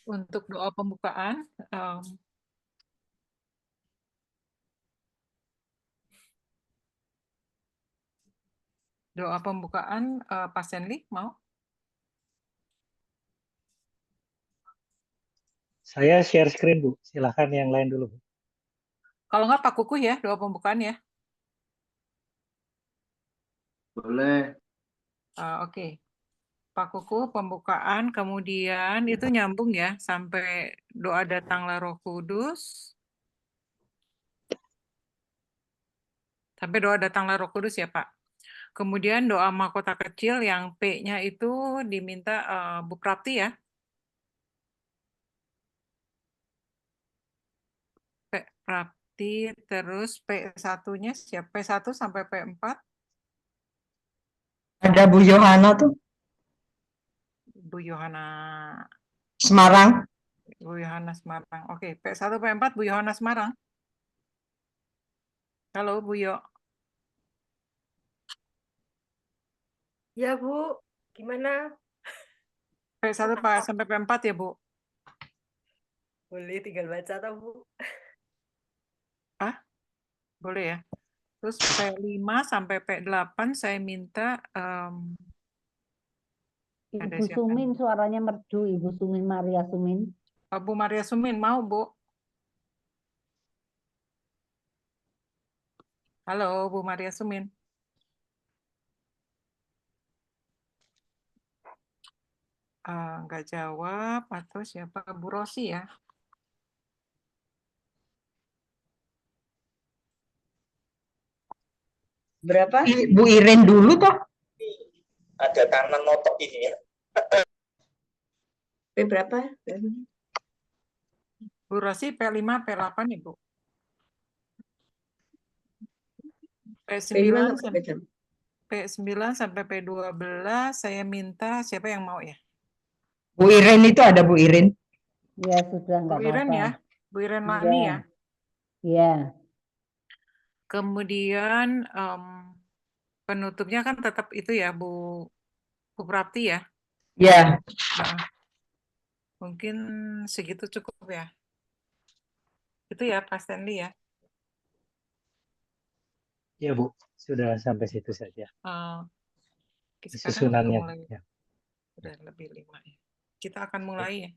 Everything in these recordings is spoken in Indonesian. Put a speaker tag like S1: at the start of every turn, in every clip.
S1: Untuk doa pembukaan, Pak Senli mau?
S2: Saya share screen, Bu. Silahkan yang lain dulu.
S1: Kalau nggak Pak Kukuh ya, doa pembukaan ya.
S3: Boleh.
S1: Oke. Pak Kukuh pembukaan, kemudian itu nyambung ya sampai doa datanglah Roh Kudus. Sampai doa datanglah Roh Kudus ya Pak. Kemudian doa mahkota kecil yang P-nya itu diminta Bu Prapti ya. P Prapti, terus P1-nya siapa? P1 sampai P4?
S4: Ada Bu Yohana tuh,
S1: Bu Yohana
S4: Semarang.
S1: Bu Yohana Semarang. Oke, P1 P4 Bu Yohana Semarang. Halo Bu Yo.
S5: Ya Bu, gimana?
S1: P1 sampai P4 ya Bu?
S5: Boleh tinggal baca atau Bu?
S1: Boleh ya. Terus P5 sampai P8 saya minta ada
S6: Ibu
S1: siapa?
S6: Sumin suaranya merdu, Ibu Sumin Maria Sumin.
S1: Bu Maria Sumin mau Bu? Halo Bu Maria Sumin. Nggak jawab, atau siapa? Bu Rosi ya.
S5: Berapa?
S4: Bu Iren dulu toh.
S7: Ada kanan notok ini ya.
S5: P berapa?
S1: Bu Rosi P5, P8 ya Bu? P9 sampai P12 saya minta siapa yang mau ya?
S4: Bu Iren itu ada Bu Iren.
S6: Ya sudah
S1: Bu
S6: nggak
S1: Iren
S6: apa-apa.
S1: ya, Bu Iren Lani ya.
S6: Ya.
S1: Kemudian penutupnya kan tetap itu ya Bu Prapti ya.
S4: Ya.
S1: Mungkin segitu cukup ya. Itu ya Pak Stanley ya.
S2: Ya Bu, sudah sampai situ saja.
S1: Susunannya
S2: Susunannya. Ya.
S1: Udah lebih 5 ya. Kita akan mulai ya.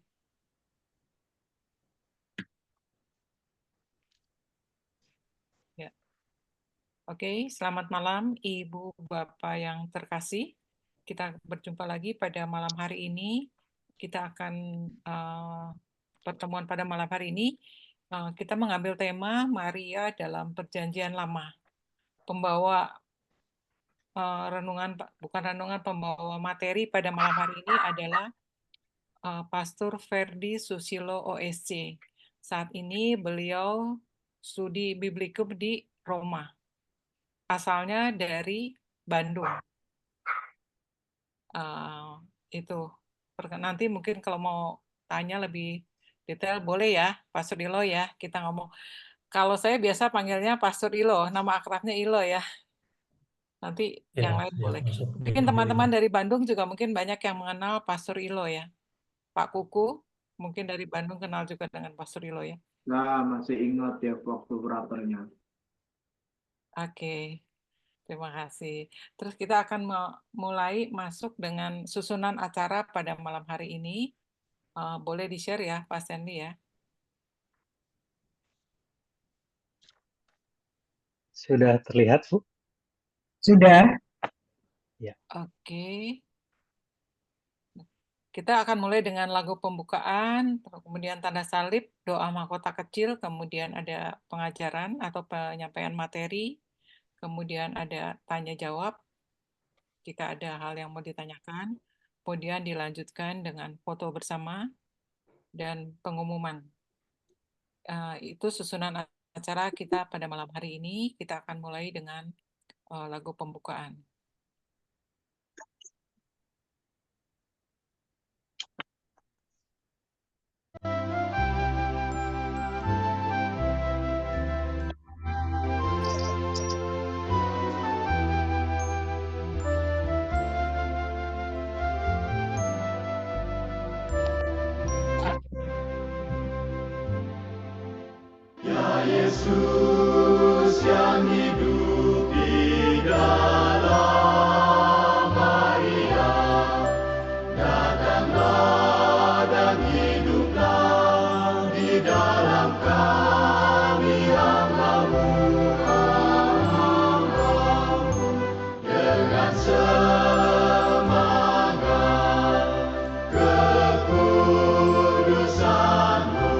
S1: Ya. Oke, selamat malam Ibu Bapak yang terkasih. Kita berjumpa lagi pada malam hari ini. Kita akan pertemuan pada malam hari ini. Kita mengambil tema Maria dalam Perjanjian Lama. Pembawa pembawa materi pada malam hari ini adalah Pastor Ferdi Susilo OSC. Saat ini beliau studi biblikum di Roma. Asalnya dari Bandung. Itu. Nanti mungkin kalau mau tanya lebih detail boleh ya, Pastor Ilo ya. Kita ngomong. Kalau saya biasa panggilnya Pastor Ilo, nama akrabnya Ilo ya. Nanti yang lain boleh. Mungkin teman-teman dari Bandung juga mungkin banyak yang mengenal Pastor Ilo ya. Pak Kuku, mungkin dari Bandung kenal juga dengan Pastor Ilo ya.
S3: Nah, masih ingat ya waktu operatornya.
S1: Oke, terima kasih. Terus kita akan mulai masuk dengan susunan acara pada malam hari ini. Boleh di-share ya, Pak Sandy ya.
S2: Sudah terlihat, Bu?
S4: Sudah.
S2: Ya.
S1: Oke. Kita akan mulai dengan lagu pembukaan, kemudian tanda salib, doa mahkota kecil, kemudian ada pengajaran atau penyampaian materi, kemudian ada tanya jawab, jika ada hal yang mau ditanyakan, kemudian dilanjutkan dengan foto bersama, dan pengumuman. Itu susunan acara kita pada malam hari ini. Kita akan mulai dengan lagu pembukaan.
S8: Yesus yang hidup di dalam Maria, datanglah dan hiduplah di dalam kami hamba-Mu, dengan semangat kekudusan-Mu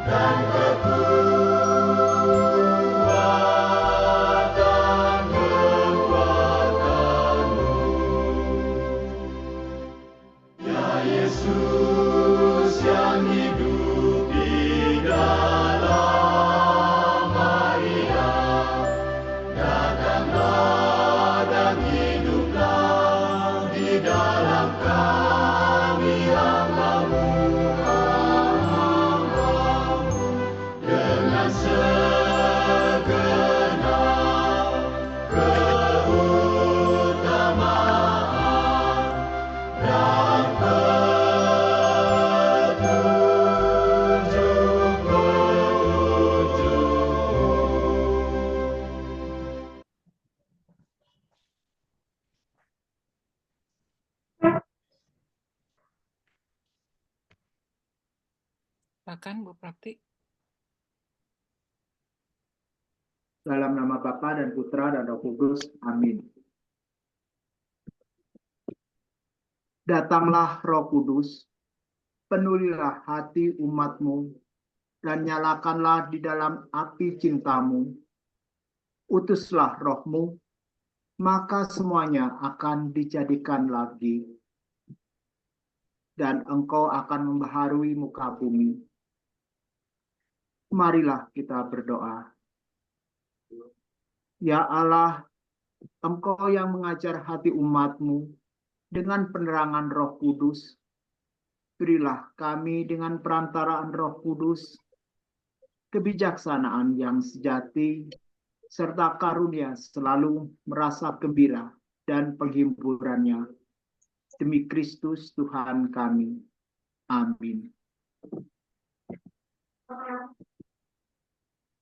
S8: dan kekuatan-kekuatan-Mu. Ya Yesus yang hidup di dalam Maria, datanglah dan hiduplah di dalam kami hamba-Mu, dengan segenap keutamaan dan petunjuk-petunjuk.
S1: Silakan Bu Prakti.
S3: Dalam nama Bapa dan Putra dan Roh Kudus. Amin. Datanglah Roh Kudus, penuhilah hati umat-Mu, dan nyalakanlah di dalam api cinta-Mu. Utuslah Roh-Mu, maka semuanya akan dijadikan lagi, dan Engkau akan membaharui muka bumi. Marilah kita berdoa. Ya Allah, Engkau yang mengajar hati umat-Mu dengan penerangan Roh Kudus, berilah kami dengan perantaraan Roh Kudus kebijaksanaan yang sejati, serta karunia selalu merasa gembira dan penghiburannya. Demi Kristus Tuhan kami. Amin.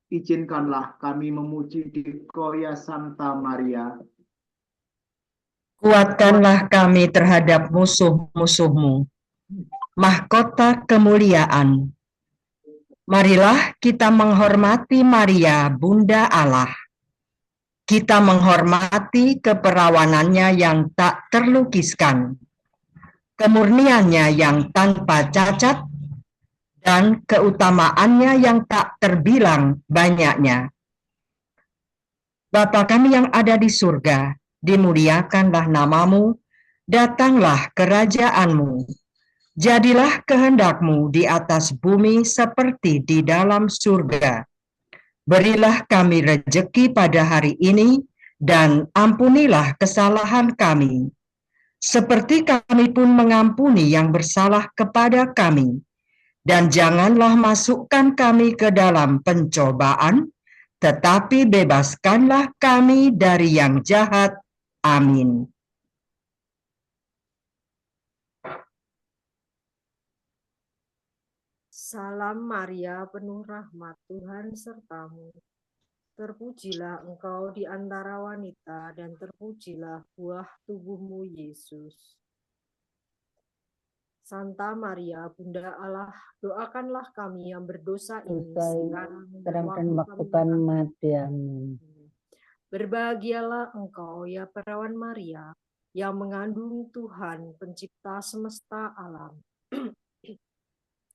S3: Izinkanlah kami memuji Dikoya Santa Maria.
S4: Kuatkanlah kami terhadap musuh-musuh-Mu, mahkota kemuliaan. Marilah kita menghormati Maria, Bunda Allah. Kita menghormati keperawanannya yang tak terlukiskan, kemurniannya yang tanpa cacat, dan keutamaannya yang tak terbilang banyaknya. Bapa kami yang ada di surga, dimuliakanlah nama-Mu, datanglah kerajaan-Mu. Jadilah kehendak-Mu di atas bumi seperti di dalam surga. Berilah kami rejeki pada hari ini, dan ampunilah kesalahan kami, seperti kami pun mengampuni yang bersalah kepada kami. Dan janganlah masukkan kami ke dalam pencobaan, tetapi bebaskanlah kami dari yang jahat. Amin.
S5: Salam Maria, penuh rahmat, Tuhan sertamu. Terpujilah engkau di antara wanita, dan terpujilah buah tubuhmu, Yesus. Santa Maria, Bunda Allah, doakanlah kami yang berdosa ini sekarang
S6: dan waktu kematianmu.
S5: Berbahagialah engkau, ya perawan Maria, yang mengandung Tuhan, pencipta semesta alam.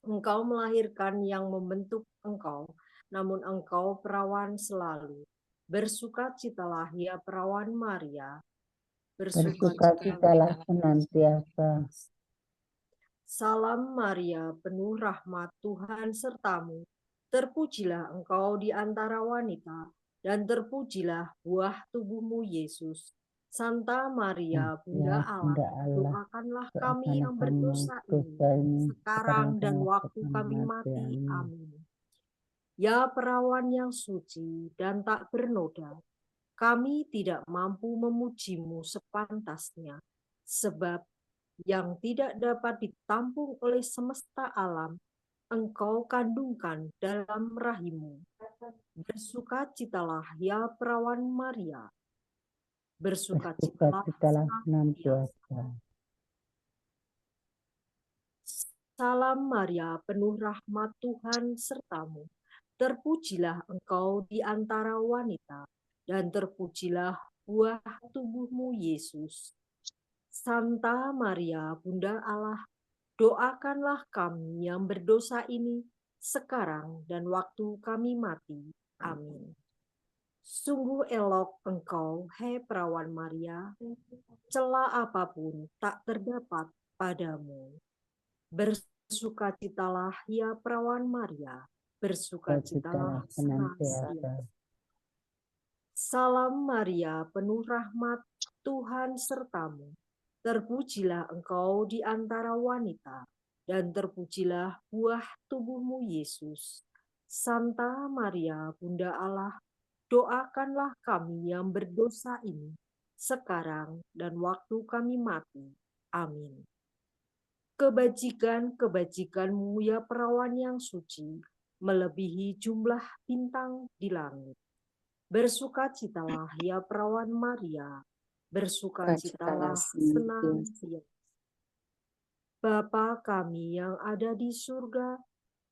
S5: Engkau melahirkan yang membentuk engkau, namun engkau perawan selalu. Bersukacitalah, ya perawan Maria.
S6: Bersukacitalah senantiasa.
S5: Salam Maria, penuh rahmat, Tuhan sertamu. Terpujilah engkau di antara wanita, dan terpujilah buah tubuhmu, Yesus. Santa Maria, Bunda Allah, doakanlah kami yang berdosa ini, sekarang dan waktu kami mati. Amin. Ya perawan yang suci dan tak bernoda, kami tidak mampu memujimu sepantasnya, sebab yang tidak dapat ditampung oleh semesta alam, engkau kandungkan dalam rahimmu. Bersukacitalah ya perawan Maria. Bersukacitalah
S6: Bersukacitalah
S5: senantiasa.
S6: senantiasa.
S5: Salam Maria, penuh rahmat Tuhan sertamu. Terpujilah engkau di antara wanita, dan terpujilah buah tubuhmu Yesus. Santa Maria, Bunda Allah, doakanlah kami yang berdosa ini sekarang dan waktu kami mati. Amin. Sungguh elok engkau, hai perawan Maria, celah apapun tak terdapat padamu. Bersukacitalah ya perawan Maria, bersukacitalah senantiasa. Salam Maria, penuh rahmat, Tuhan sertamu. Terpujilah engkau di antara wanita, dan terpujilah buah tubuhmu Yesus. Santa Maria, Bunda Allah, doakanlah kami yang berdosa ini, sekarang dan waktu kami mati. Amin. Kebajikan-kebajikanmu ya perawan yang suci, melebihi jumlah bintang di langit. Bersukacitalah ya perawan Maria, bersukacitalah senantiasa. Bapa kami yang ada di surga,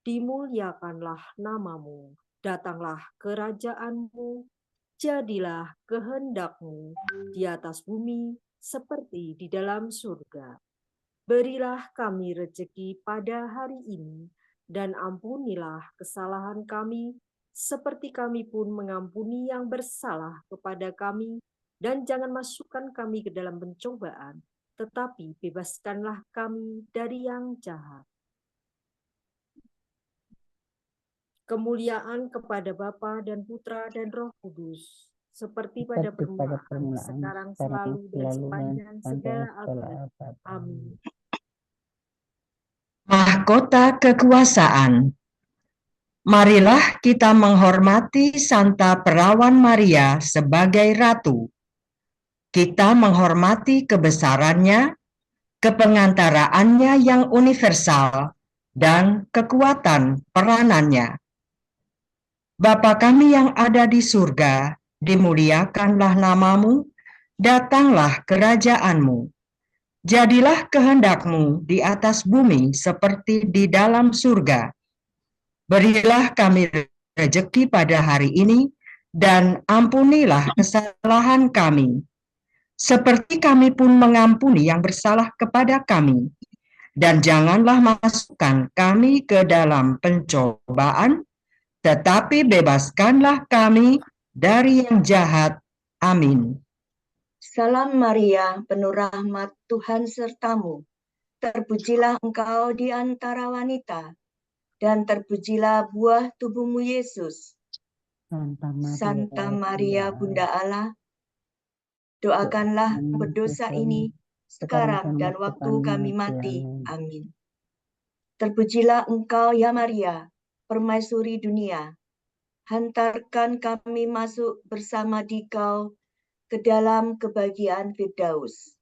S5: dimuliakanlah namamu, datanglah kerajaanmu, jadilah kehendakmu di atas bumi seperti di dalam surga. Berilah kami rejeki pada hari ini, dan ampunilah kesalahan kami, seperti kami pun mengampuni yang bersalah kepada kami, dan jangan masukkan kami ke dalam pencobaan, tetapi bebaskanlah kami dari yang jahat. Kemuliaan kepada Bapa dan Putra dan Roh Kudus, seperti pada permulaan, sekarang selalu dan sepanjang segala abad. Amin.
S4: Mahkota kekuasaan. Marilah kita menghormati Santa Perawan Maria sebagai Ratu. Kita menghormati kebesarannya, kepengantaraannya yang universal, dan kekuatan peranannya. Bapa kami yang ada di surga, dimuliakanlah namamu, datanglah kerajaanmu. Jadilah kehendakmu di atas bumi seperti di dalam surga. Berilah kami rejeki pada hari ini, dan ampunilah kesalahan kami, seperti kami pun mengampuni yang bersalah kepada kami. Dan janganlah masukkan kami ke dalam pencobaan, tetapi bebaskanlah kami dari yang jahat. Amin.
S9: Salam Maria, penuh rahmat, Tuhan sertamu. Terpujilah engkau di antara wanita, dan terpujilah buah tubuhmu Yesus. Santa Maria, Bunda Allah, doakanlah berdosa ini sekarang dan waktu kami mati. Amin. Terpujilah engkau ya Maria, permaisuri dunia. Hantarkan kami masuk bersama Dikau ke dalam kebahagiaan Firdaus.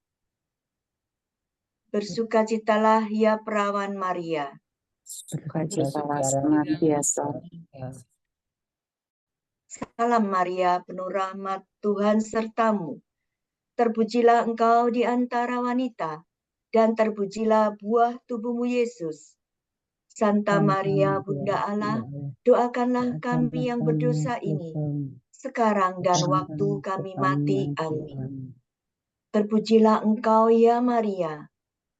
S9: Bersukacitalah ya perawan Maria.
S6: Bersukacitalah senantiasa.
S9: Salam Maria, penuh rahmat, Tuhan sertamu. Terpujilah engkau di antara wanita, dan terpujilah buah tubuhmu Yesus. Santa Maria, Bunda Allah, doakanlah kami yang berdosa ini, sekarang dan waktu kami mati. Amin. Terpujilah engkau ya Maria,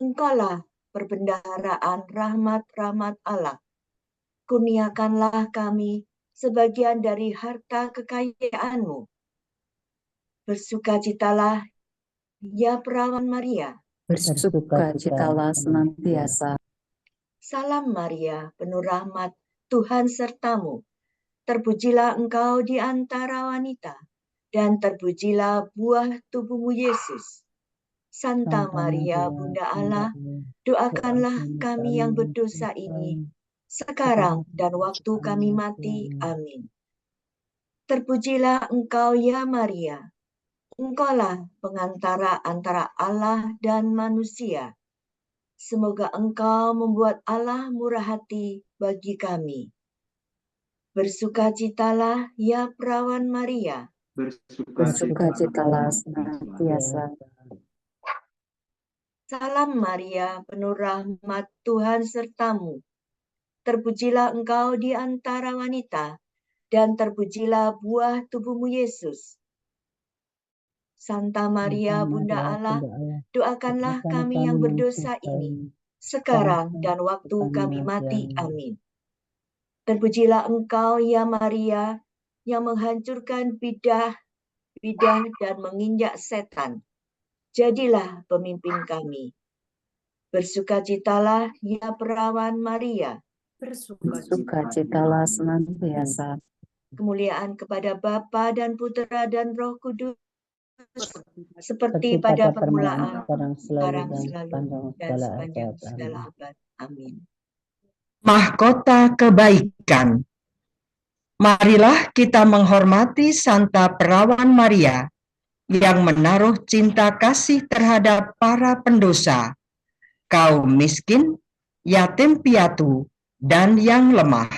S9: engkaulah perbendaharaan rahmat-rahmat Allah. Kurniakanlah kami sebagian dari harta kekayaanmu. Bersukacitalah ya perawan Maria.
S6: Bersukacitalah senantiasa.
S9: Salam Maria, penuh rahmat, Tuhan sertamu. Terpujilah engkau di antara wanita, dan terpujilah buah tubuhmu Yesus. Santa Maria, Bunda Allah, doakanlah kami yang berdosa ini, sekarang dan waktu kami mati. Amin. Terpujilah engkau ya Maria, engkaulah pengantara antara Allah dan manusia. Semoga engkau membuat Allah murah hati bagi kami. Bersukacitalah ya perawan Maria.
S6: Bersukacitalah senantiasa.
S9: Salam Maria, penuh rahmat Tuhan sertamu. Terpujilah engkau di antara wanita, dan terpujilah buah tubuhmu Yesus. Santa Maria, Bunda Allah, doakanlah kami yang berdosa ini, sekarang dan waktu kami mati. Amin. Terpujilah engkau ya Maria, yang menghancurkan bidah dan menginjak setan. Jadilah pemimpin kami. Bersukacitalah ya perawan Maria.
S6: Bersukacitalah senantiasa.
S9: Kemuliaan kepada Bapa dan Putra dan Roh Kudus, seperti pada permulaan, sekarang, selalu, dan sepanjang segala abad. Amin.
S4: Mahkota kebaikan. Marilah kita menghormati Santa Perawan Maria yang menaruh cinta kasih terhadap para pendosa, kaum miskin, yatim piatu, dan yang lemah.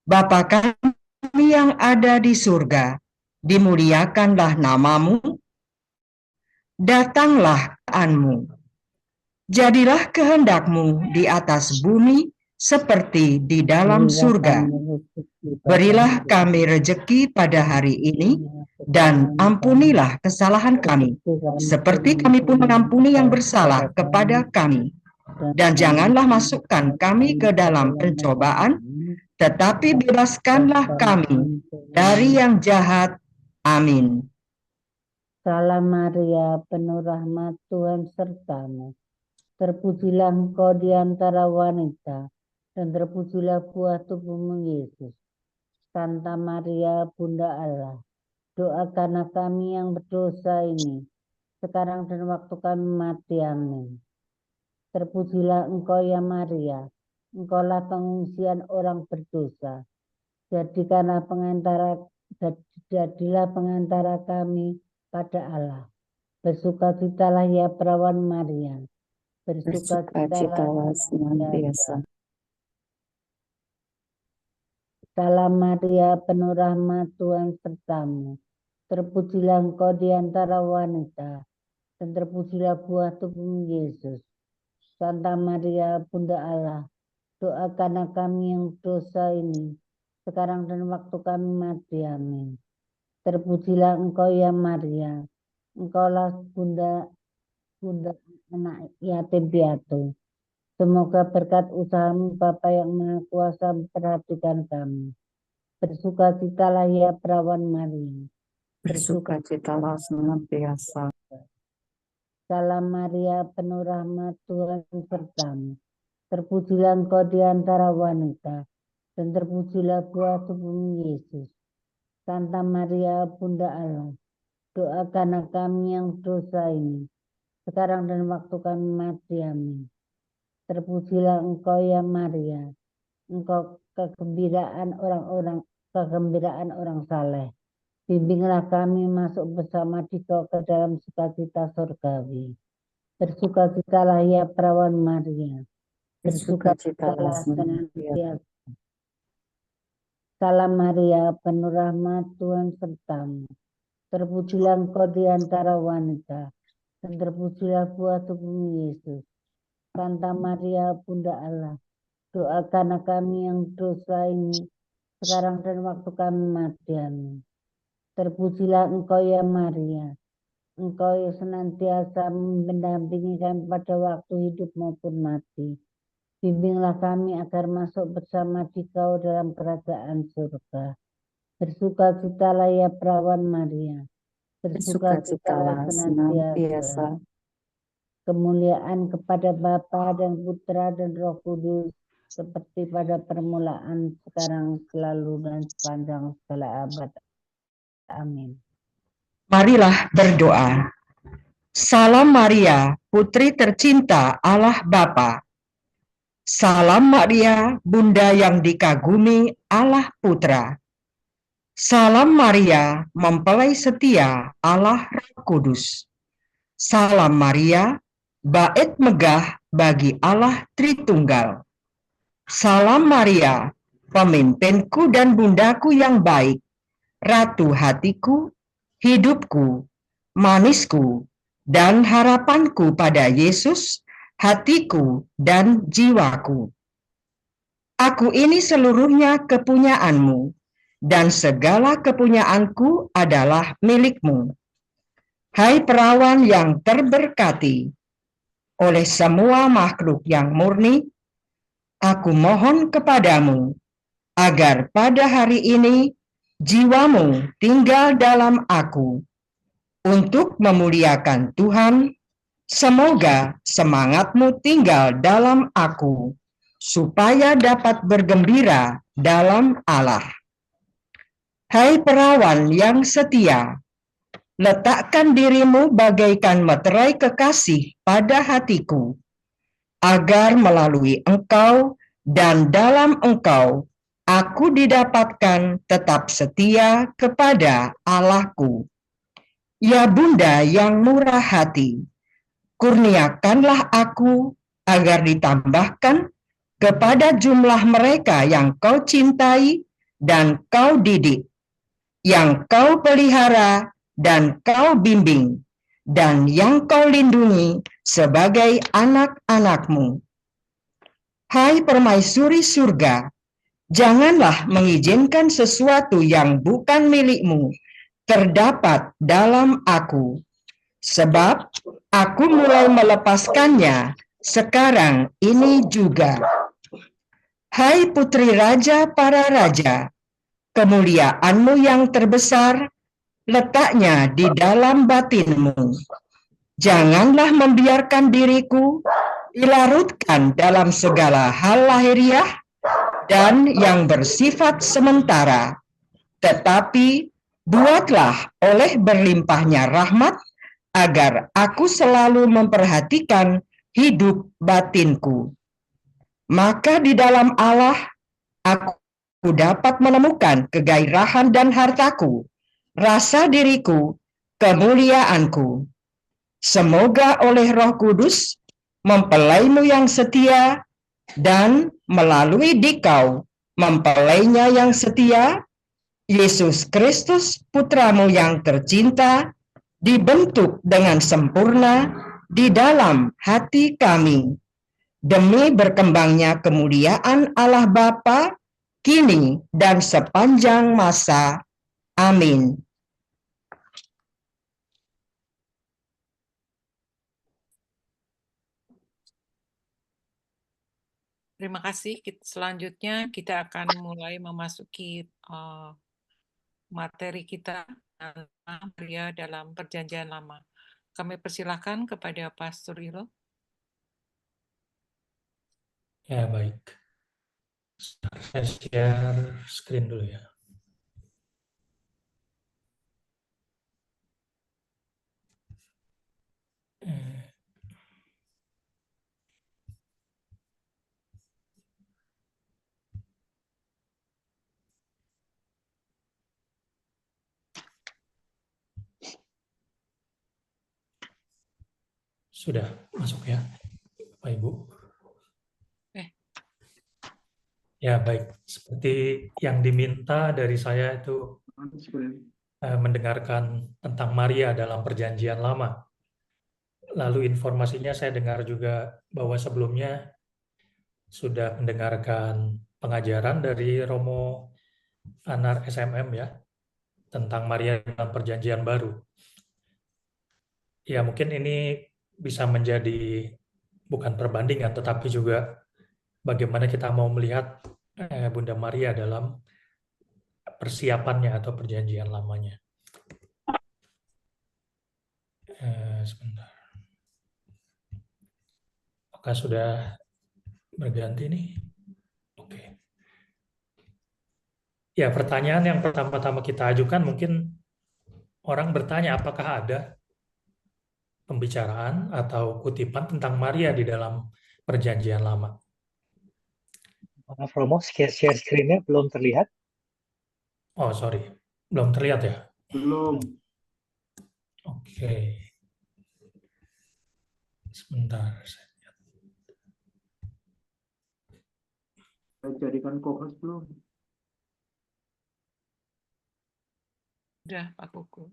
S4: Bapa kami yang ada di surga, dimuliakanlah namamu, datanglah Kerajaanmu. Jadilah kehendakmu di atas bumi seperti di dalam surga. Berilah kami rejeki pada hari ini, dan ampunilah kesalahan kami, seperti kami pun mengampuni yang bersalah kepada kami. Dan janganlah masukkan kami ke dalam pencobaan, tetapi bebaskanlah kami dari yang jahat. Amin.
S10: Salam Maria, penuh rahmat Tuhan sertamu. Terpujilah engkau di antara wanita, dan terpujilah buah tubuhmu Yesus. Santa Maria, Bunda Allah, doakanlah kami yang berdosa ini, sekarang dan waktu kami mati. Amin. Terpujilah engkau ya Maria, engkaulah pengungsian orang berdosa. Jadilah pengantara kami pada Allah. Bersukacitalah ya perawan Maria.
S6: Bersukacitalah senantiasa.
S10: Salam Maria, penuh rahmat Tuhan sertamu. Terpujilah engkau di antara wanita, dan terpujilah buah tubuhmu Yesus. Santa Maria, Bunda Allah, doakanlah kami yang dosa ini, sekarang dan waktu kami mati. Amin. Terpujilah engkau ya Maria, engkaulah bunda anak yatim piatu. Semoga berkat usahamu Bapa yang Maha Kuasa memperhatikan kami. Bersukacitalah ya perawan Maria.
S6: Bersukacitalah senantiasa.
S10: Salam Maria, penuh rahmat Tuhan sertamu. Terpujilah engkau di antara wanita, dan terpujilah buah tubuhmu Yesus. Santa Maria, Bunda Allah, doakanlah kami yang dosa ini, sekarang dan waktu kami mati. Amin. Terpujilah engkau ya Maria, engkau kegembiraan orang saleh. Bimbinglah kami masuk bersama Dikau ke dalam sukacita surgawi. Bersukacitalah ya perawan Maria. Bersukacitalah senantiasa. Salam Maria, penuh rahmat Tuhan sertamu. Terpujilah engkau di antara wanita, dan terpujilah buah tubuhmu Yesus. Santa Maria, Bunda Allah, doakanlah kami yang dosa ini, sekarang dan waktu kami mati. Amin. Terpujilah engkau ya Maria, engkau yang senantiasa mendampingi kami pada waktu hidup maupun mati. Bimbinglah kami agar masuk bersama Dikau dalam kerajaan surga. Bersukacitalah ya perawan Maria.
S6: Bersukacitalah senantiasa.
S10: Kemuliaan kepada Bapa dan Putra dan Roh Kudus, seperti pada permulaan, sekarang, selalu, dan sepanjang segala abad. Amin.
S4: Marilah berdoa. Salam Maria, Putri tercinta Allah Bapa. Salam Maria, Bunda yang dikagumi Allah Putra. Salam Maria, mempelai setia Allah Roh Kudus. Salam Maria, bait megah bagi Allah Tritunggal. Salam Maria, pemimpinku dan bundaku yang baik, ratu hatiku, hidupku, manisku, dan harapanku pada Yesus, hatiku dan jiwaku. Aku ini seluruhnya kepunyaanmu, dan segala kepunyaanku adalah milikmu. Hai perawan yang terberkati oleh semua makhluk yang murni, aku mohon kepadamu agar pada hari ini jiwamu tinggal dalam aku untuk memuliakan Tuhan. Semoga semangatmu tinggal dalam aku supaya dapat bergembira dalam Allah. Hai perawan yang setia, letakkan dirimu bagaikan meterai kekasih pada hatiku, agar melalui engkau dan dalam engkau aku didapatkan tetap setia kepada Allahku. Ya Bunda yang murah hati, kurniakanlah aku agar ditambahkan kepada jumlah mereka yang kau cintai dan kau didik, yang kau pelihara dan kau bimbing, dan yang kau lindungi sebagai anak-anakmu. Hai permaisuri surga, janganlah mengizinkan sesuatu yang bukan milikmu terdapat dalam aku, sebab aku mulai melepaskannya sekarang ini juga. Hai putri raja para raja, kemuliaanmu yang terbesar letaknya di dalam batinmu. Janganlah membiarkan diriku dilarutkan dalam segala hal lahiriah dan yang bersifat sementara, tetapi buatlah oleh berlimpahnya rahmat agar aku selalu memperhatikan hidup batinku. Maka di dalam Allah aku dapat menemukan kegairahan dan hartaku, rasa diriku, kemuliaanku. Semoga oleh Roh Kudus, mempelaimu yang setia, dan melalui dikau, mempelainya yang setia, Yesus Kristus putramu yang tercinta, dibentuk dengan sempurna di dalam hati kami, demi berkembangnya kemuliaan Allah Bapa, kini dan sepanjang masa. Amin.
S1: Terima kasih. Selanjutnya kita akan mulai memasuki materi kita Maria dalam Perjanjian Lama. Kami persilahkan kepada Pastor Ilo.
S11: Ya, baik. Saya share screen dulu ya. Sudah masuk ya, Bapak Ibu? Ya, baik. Seperti yang diminta dari saya itu mendengarkan tentang Maria dalam Perjanjian Lama. Lalu informasinya saya dengar juga bahwa sebelumnya sudah mendengarkan pengajaran dari Romo Anar SMM ya, tentang Maria dalam Perjanjian Baru. Ya, mungkin ini bisa menjadi bukan perbandingan, tetapi juga bagaimana kita mau melihat Bunda Maria dalam persiapannya atau perjanjian lamanya. Sebentar. Apakah sudah berganti nih? Oke. Ya, pertanyaan yang pertama-tama kita ajukan mungkin orang bertanya apakah ada pembicaraan atau kutipan tentang Maria di dalam Perjanjian Lama.
S2: Maaf Romo, share screen-nya belum terlihat.
S11: Oh, sorry. Belum terlihat ya?
S3: Belum.
S11: Oke. Sebentar.
S3: jadikan co-host belum?
S1: Udah, Pak Kuku.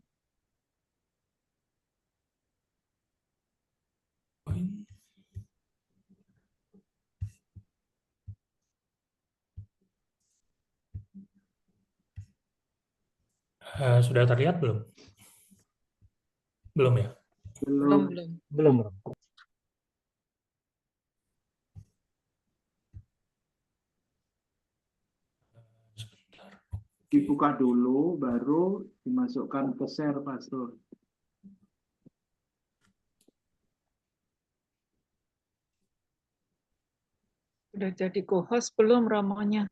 S11: Sudah terlihat belum? Belum ya?
S1: Belum.
S2: Belum.
S3: Dibuka dulu, baru dimasukkan ke share, Pastor.
S12: Udah jadi co-host belum Romonya?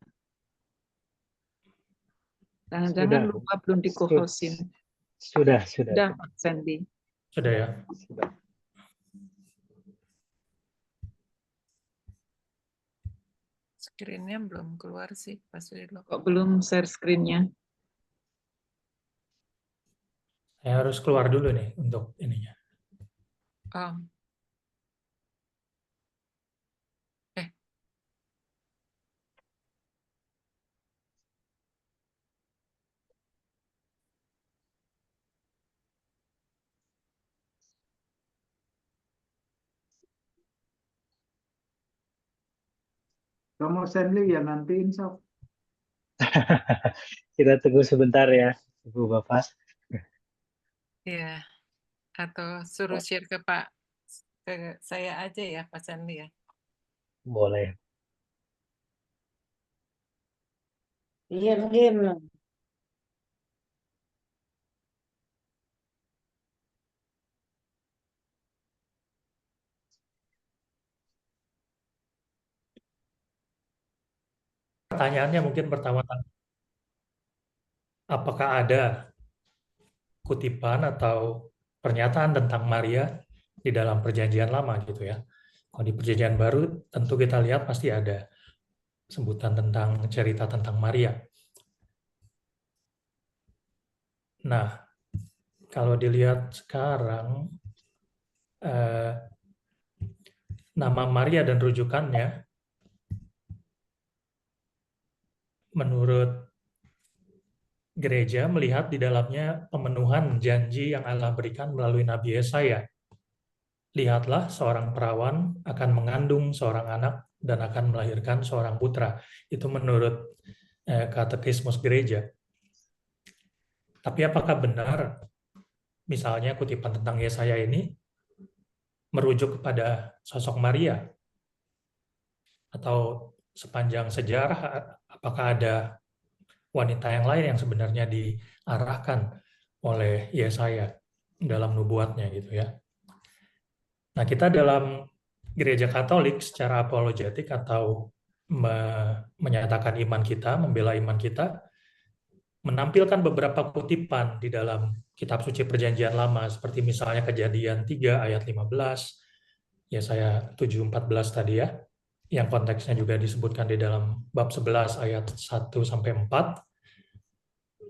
S12: Jangan-jangan
S2: Sudah.
S12: lupa belum di co-hostin.
S2: Sudah.
S12: Sudah, Pak Sandy.
S11: Sudah ya?
S2: Sudah.
S1: Screen-nya belum keluar sih, Pak Sudirlo.
S12: Kok belum share screen-nya?
S11: Saya harus keluar dulu nih untuk ininya.
S3: Kamu Stanley ya nantiin sok.
S2: Kita tunggu sebentar ya, Ibu Bapak.
S1: Iya. Atau suruh share ke saya aja ya, Pak Sanli ya.
S2: Boleh.
S10: Iya, game.
S11: Pertanyaannya mungkin pertama-tama, apakah ada kutipan atau pernyataan tentang Maria di dalam Perjanjian Lama gitu ya? Kalau di Perjanjian Baru tentu kita lihat pasti ada sebutan tentang cerita tentang Maria. Nah, kalau dilihat sekarang nama Maria dan rujukannya menurut gereja melihat di dalamnya pemenuhan janji yang Allah berikan melalui Nabi Yesaya. Lihatlah, seorang perawan akan mengandung seorang anak dan akan melahirkan seorang putra. Itu menurut katekismus gereja. Tapi apakah benar misalnya kutipan tentang Yesaya ini merujuk kepada sosok Maria? Atau sepanjang sejarah apakah ada wanita yang lain yang sebenarnya diarahkan oleh Yesaya dalam nubuatnya gitu ya. Nah, kita dalam gereja Katolik secara apologetik atau menyatakan iman kita, membela iman kita, menampilkan beberapa kutipan di dalam kitab suci Perjanjian Lama seperti misalnya Kejadian 3 ayat 15, Yesaya 7:14 tadi ya, yang konteksnya juga disebutkan di dalam bab 11 ayat 1 sampai 4,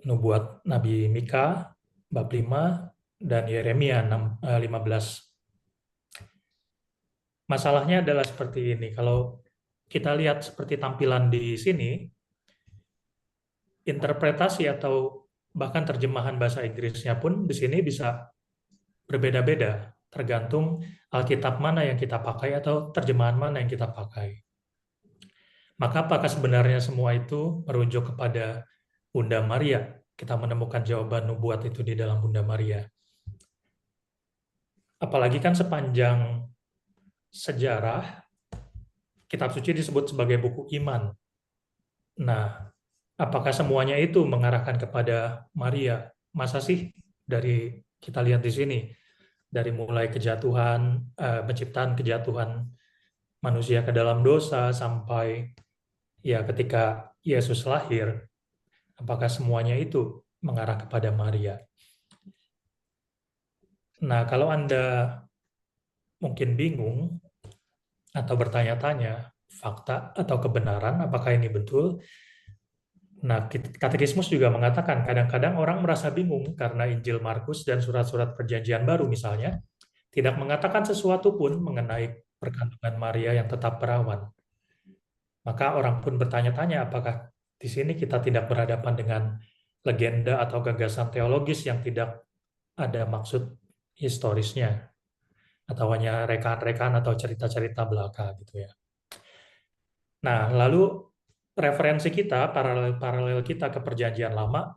S11: nubuat Nabi Mika bab 5 dan Yeremia 15. Masalahnya adalah seperti ini, kalau kita lihat seperti tampilan di sini, interpretasi atau bahkan terjemahan bahasa Inggrisnya pun di sini bisa berbeda-beda, tergantung Alkitab mana yang kita pakai atau terjemahan mana yang kita pakai. Maka apakah sebenarnya semua itu merujuk kepada Bunda Maria? Kita menemukan jawaban nubuat itu di dalam Bunda Maria. Apalagi kan sepanjang sejarah, kitab suci disebut sebagai buku iman. Nah, apakah semuanya itu mengarahkan kepada Maria? Masa sih dari kita lihat di sini, dari mulai kejatuhan, penciptaan kejatuhan manusia ke dalam dosa sampai ya ketika Yesus lahir, apakah semuanya itu mengarah kepada Maria? Nah, kalau Anda mungkin bingung atau bertanya-tanya fakta atau kebenaran, apakah ini betul? Nah, katekismus juga mengatakan kadang-kadang orang merasa bingung karena Injil Markus dan surat-surat Perjanjian Baru misalnya tidak mengatakan sesuatu pun mengenai perkandungan Maria yang tetap perawan. Maka orang pun bertanya-tanya apakah di sini kita tidak berhadapan dengan legenda atau gagasan teologis yang tidak ada maksud historisnya, atau hanya rekaan-rekaan atau cerita-cerita belaka gitu ya. Nah, lalu referensi kita, paralel kita ke Perjanjian Lama,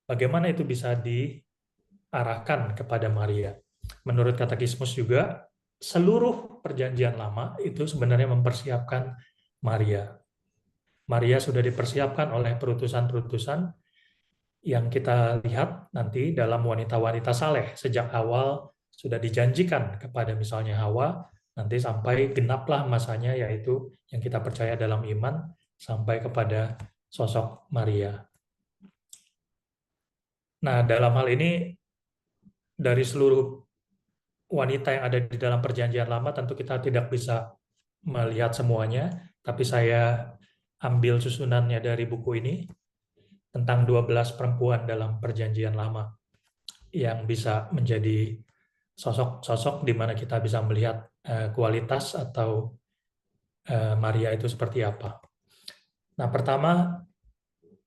S11: bagaimana itu bisa diarahkan kepada Maria? Menurut Katekismus juga, seluruh Perjanjian Lama itu sebenarnya mempersiapkan Maria. Maria sudah dipersiapkan oleh perutusan-perutusan yang kita lihat nanti dalam wanita-wanita saleh. Sejak awal sudah dijanjikan kepada misalnya Hawa, nanti sampai genaplah masanya, yaitu yang kita percaya dalam iman, sampai kepada sosok Maria. Nah, dalam hal ini, dari seluruh wanita yang ada di dalam Perjanjian Lama, tentu kita tidak bisa melihat semuanya, tapi saya ambil susunannya dari buku ini, tentang 12 perempuan dalam Perjanjian Lama, yang bisa menjadi sosok-sosok di mana kita bisa melihat kualitas atau Maria itu seperti apa. Nah, pertama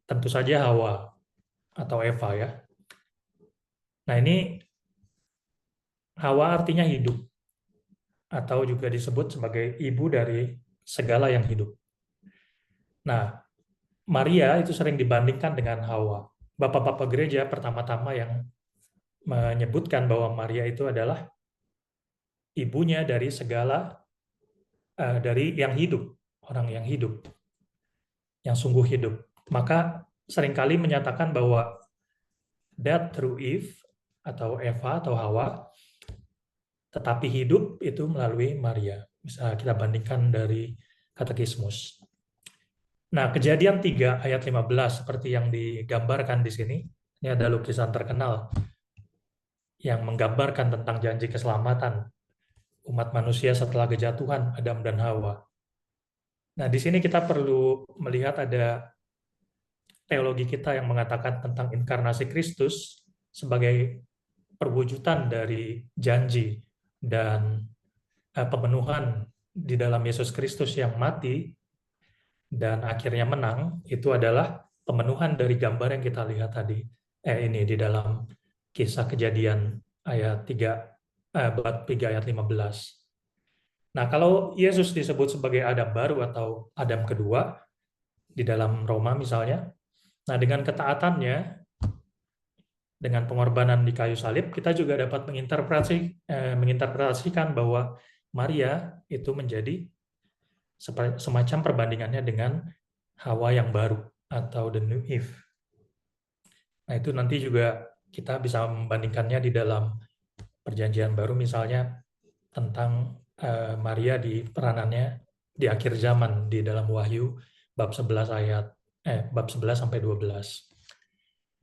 S11: tentu saja Hawa atau Eva ya. Nah, ini Hawa artinya hidup, atau juga disebut sebagai ibu dari segala yang hidup. Nah, Maria itu sering dibandingkan dengan Hawa. Bapak-bapak gereja pertama-tama yang menyebutkan bahwa Maria itu adalah ibunya dari segala, dari yang hidup, orang yang hidup, yang sungguh hidup. Maka seringkali menyatakan bahwa that through Eve, atau Eva atau Hawa, tetapi hidup itu melalui Maria. Bisa kita bandingkan dari Katekismus. Nah, Kejadian 3 ayat 15 seperti yang digambarkan di sini. Ini ada lukisan terkenal yang menggambarkan tentang janji keselamatan umat manusia setelah kejatuhan Adam dan Hawa. Nah, di sini kita perlu melihat ada teologi kita yang mengatakan tentang inkarnasi Kristus sebagai perwujudan dari janji dan pemenuhan di dalam Yesus Kristus yang mati dan akhirnya menang. Itu adalah pemenuhan dari gambar yang kita lihat tadi. Ini di dalam Kisah Kejadian ayat 3 ayat 15. Nah, kalau Yesus disebut sebagai Adam baru atau Adam kedua di dalam Roma misalnya, nah dengan ketaatannya, dengan pengorbanan di kayu salib, kita juga dapat menginterpretasikan bahwa Maria itu menjadi semacam perbandingannya dengan Hawa yang baru atau the new Eve. Nah, itu nanti juga kita bisa membandingkannya di dalam Perjanjian Baru misalnya tentang Maria di peranannya di akhir zaman di dalam Wahyu bab 11 sampai 12.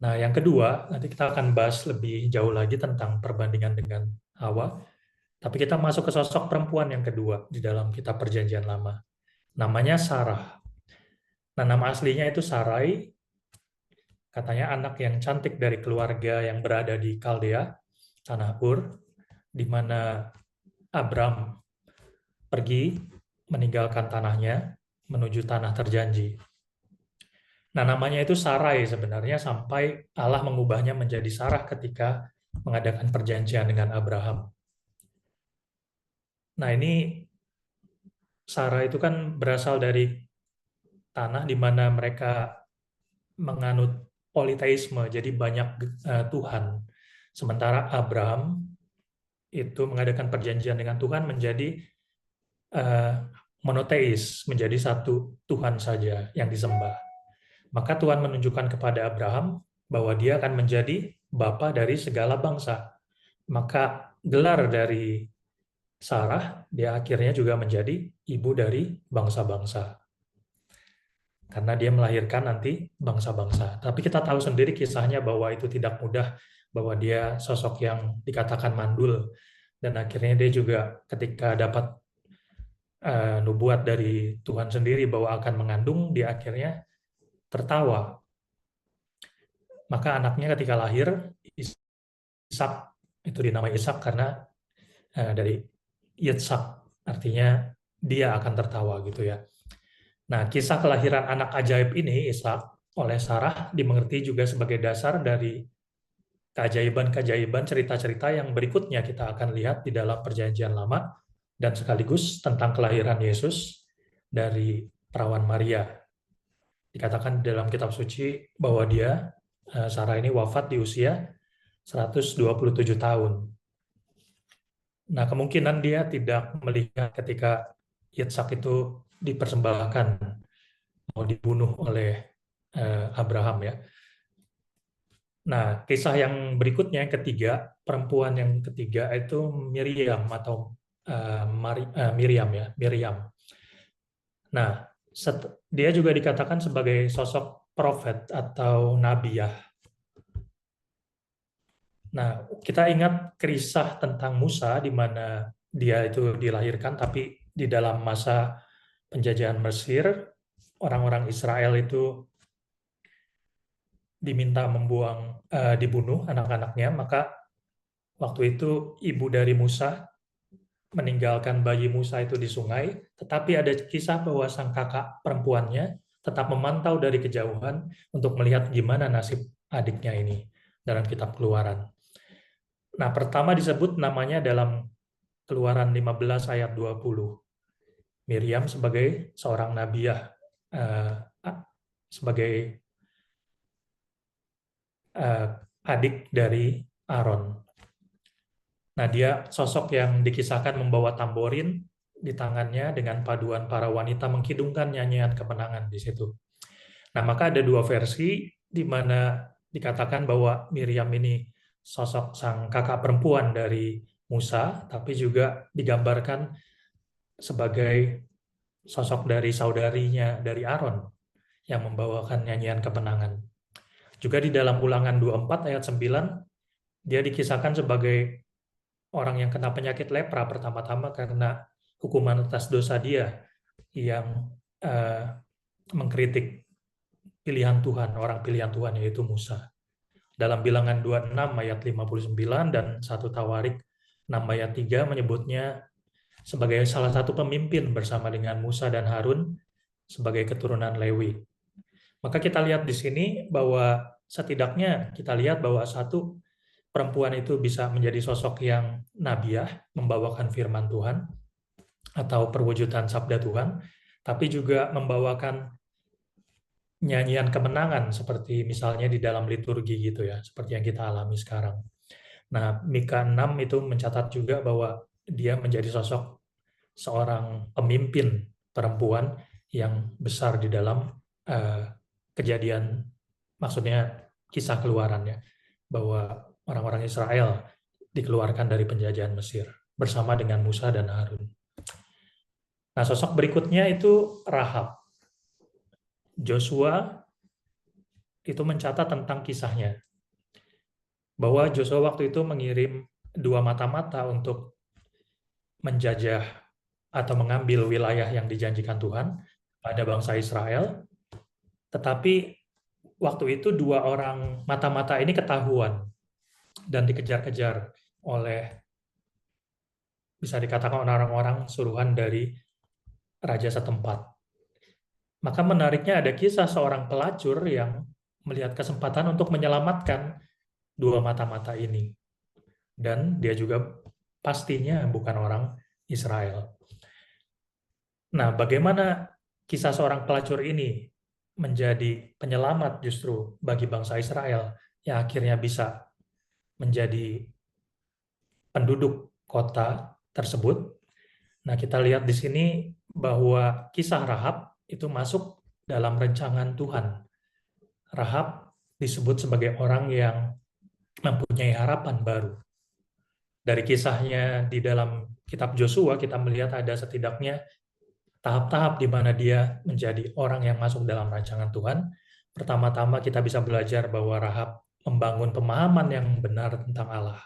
S11: Nah, yang kedua, nanti kita akan bahas lebih jauh lagi tentang perbandingan dengan Hawa. Tapi kita masuk ke sosok perempuan yang kedua di dalam kitab Perjanjian Lama. Namanya Sarah. Nah, nama aslinya itu Sarai. Katanya anak yang cantik dari keluarga yang berada di Kaldea, tanah Ur, di mana Abram pergi meninggalkan tanahnya menuju tanah terjanji. Nah, namanya itu Sarai sebenarnya sampai Allah mengubahnya menjadi Sarah ketika mengadakan perjanjian dengan Abraham. Nah, ini Sarah itu kan berasal dari tanah di mana mereka menganut politeisme, jadi banyak Tuhan. Sementara Abraham itu mengadakan perjanjian dengan Tuhan menjadi monoteis, menjadi satu Tuhan saja yang disembah. Maka Tuhan menunjukkan kepada Abraham bahwa dia akan menjadi bapa dari segala bangsa. Maka gelar dari Sarah, dia akhirnya juga menjadi ibu dari bangsa-bangsa. Karena dia melahirkan nanti bangsa-bangsa. Tapi kita tahu sendiri kisahnya bahwa itu tidak mudah, bahwa dia sosok yang dikatakan mandul. Dan akhirnya dia juga ketika dapat nubuat dari Tuhan sendiri bahwa akan mengandung, dia akhirnya tertawa. Maka anaknya ketika lahir, Ishak, itu dinamai Ishak karena dari Yitzhak, artinya dia akan tertawa gitu ya. Nah, kisah kelahiran anak ajaib ini, Ishak, oleh Sarah dimengerti juga sebagai dasar dari keajaiban-keajaiban cerita-cerita yang berikutnya kita akan lihat di dalam Perjanjian Lama dan sekaligus tentang kelahiran Yesus dari perawan Maria. Dikatakan dalam kitab suci bahwa Sarah ini wafat di usia 127 tahun. Nah, kemungkinan dia tidak melihat ketika Ishak itu dipersembahkan, mau dibunuh oleh Abraham ya. Nah, kisah yang berikutnya, yang ketiga, perempuan yang ketiga itu Miriam atau Miriam. Nah, dia juga dikatakan sebagai sosok profet atau nabiah. Nah, kita ingat kisah tentang Musa di mana dia itu dilahirkan, tapi di dalam masa penjajahan Mesir, orang-orang Israel itu diminta dibunuh anak-anaknya, maka waktu itu ibu dari Musa meninggalkan bayi Musa itu di sungai, tetapi ada kisah bahwa sang kakak perempuannya tetap memantau dari kejauhan untuk melihat gimana nasib adiknya ini dalam kitab Keluaran. Nah, pertama disebut namanya dalam Keluaran 15 ayat 20. Miriam sebagai seorang nabiah, sebagai adik dari Aaron. Nah, dia sosok yang dikisahkan membawa tamborin di tangannya dengan paduan para wanita mengkidungkan nyanyian kemenangan di situ. Nah, maka ada dua versi di mana dikatakan bahwa Miriam ini sosok sang kakak perempuan dari Musa, tapi juga digambarkan sebagai sosok dari saudarinya dari Aaron yang membawakan nyanyian kemenangan. Juga di dalam Ulangan 24 ayat 9, dia dikisahkan sebagai orang yang kena penyakit lepra pertama-tama karena hukuman atas dosa dia yang mengkritik pilihan Tuhan, orang pilihan Tuhan yaitu Musa. Dalam Bilangan 26 ayat 59 dan 1 Tawarik 6 ayat 3 menyebutnya sebagai salah satu pemimpin bersama dengan Musa dan Harun sebagai keturunan Lewi. Maka kita lihat di sini bahwa setidaknya kita lihat bahwa satu, perempuan itu bisa menjadi sosok yang nabiah, membawakan firman Tuhan atau perwujudan sabda Tuhan, tapi juga membawakan nyanyian kemenangan seperti misalnya di dalam liturgi gitu ya, seperti yang kita alami sekarang. Nah, Mika 6 itu mencatat juga bahwa dia menjadi sosok seorang pemimpin perempuan yang besar di dalam kejadian, maksudnya kisah keluarannya, bahwa orang-orang Israel dikeluarkan dari penjajahan Mesir bersama dengan Musa dan Harun. Nah, sosok berikutnya itu Rahab. Joshua itu mencatat tentang kisahnya, bahwa Joshua waktu itu mengirim 2 mata-mata untuk menjajah atau mengambil wilayah yang dijanjikan Tuhan pada bangsa Israel, tetapi waktu itu 2 orang mata-mata ini ketahuan dan dikejar-kejar oleh, bisa dikatakan orang-orang suruhan dari raja setempat. Maka menariknya ada kisah seorang pelacur yang melihat kesempatan untuk menyelamatkan 2 mata-mata ini. Dan dia juga pastinya bukan orang Israel. Nah, bagaimana kisah seorang pelacur ini menjadi penyelamat justru bagi bangsa Israel yang akhirnya bisa menjadi penduduk kota tersebut? Nah, kita lihat di sini bahwa kisah Rahab itu masuk dalam rancangan Tuhan. Rahab disebut sebagai orang yang mempunyai harapan baru. Dari kisahnya di dalam kitab Joshua, kita melihat ada setidaknya tahap-tahap di mana dia menjadi orang yang masuk dalam rancangan Tuhan. Pertama-tama kita bisa belajar bahwa Rahab membangun pemahaman yang benar tentang Allah.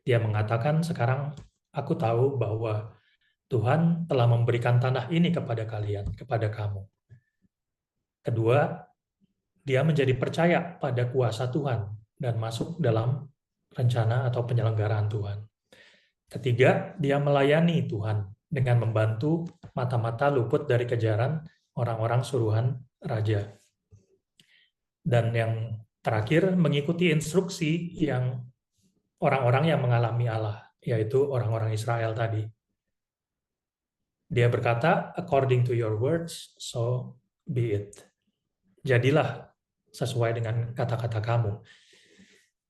S11: Dia mengatakan, sekarang aku tahu bahwa Tuhan telah memberikan tanah ini kepada kalian, kepada kamu. Kedua, dia menjadi percaya pada kuasa Tuhan dan masuk dalam rencana atau penyelenggaraan Tuhan. Ketiga, dia melayani Tuhan dengan membantu mata-mata luput dari kejaran orang-orang suruhan raja. Dan yang terakhir, mengikuti instruksi yang orang-orang yang mengalami Allah, yaitu orang-orang Israel tadi. Dia berkata, according to your words, so be it. Jadilah sesuai dengan kata-kata kamu.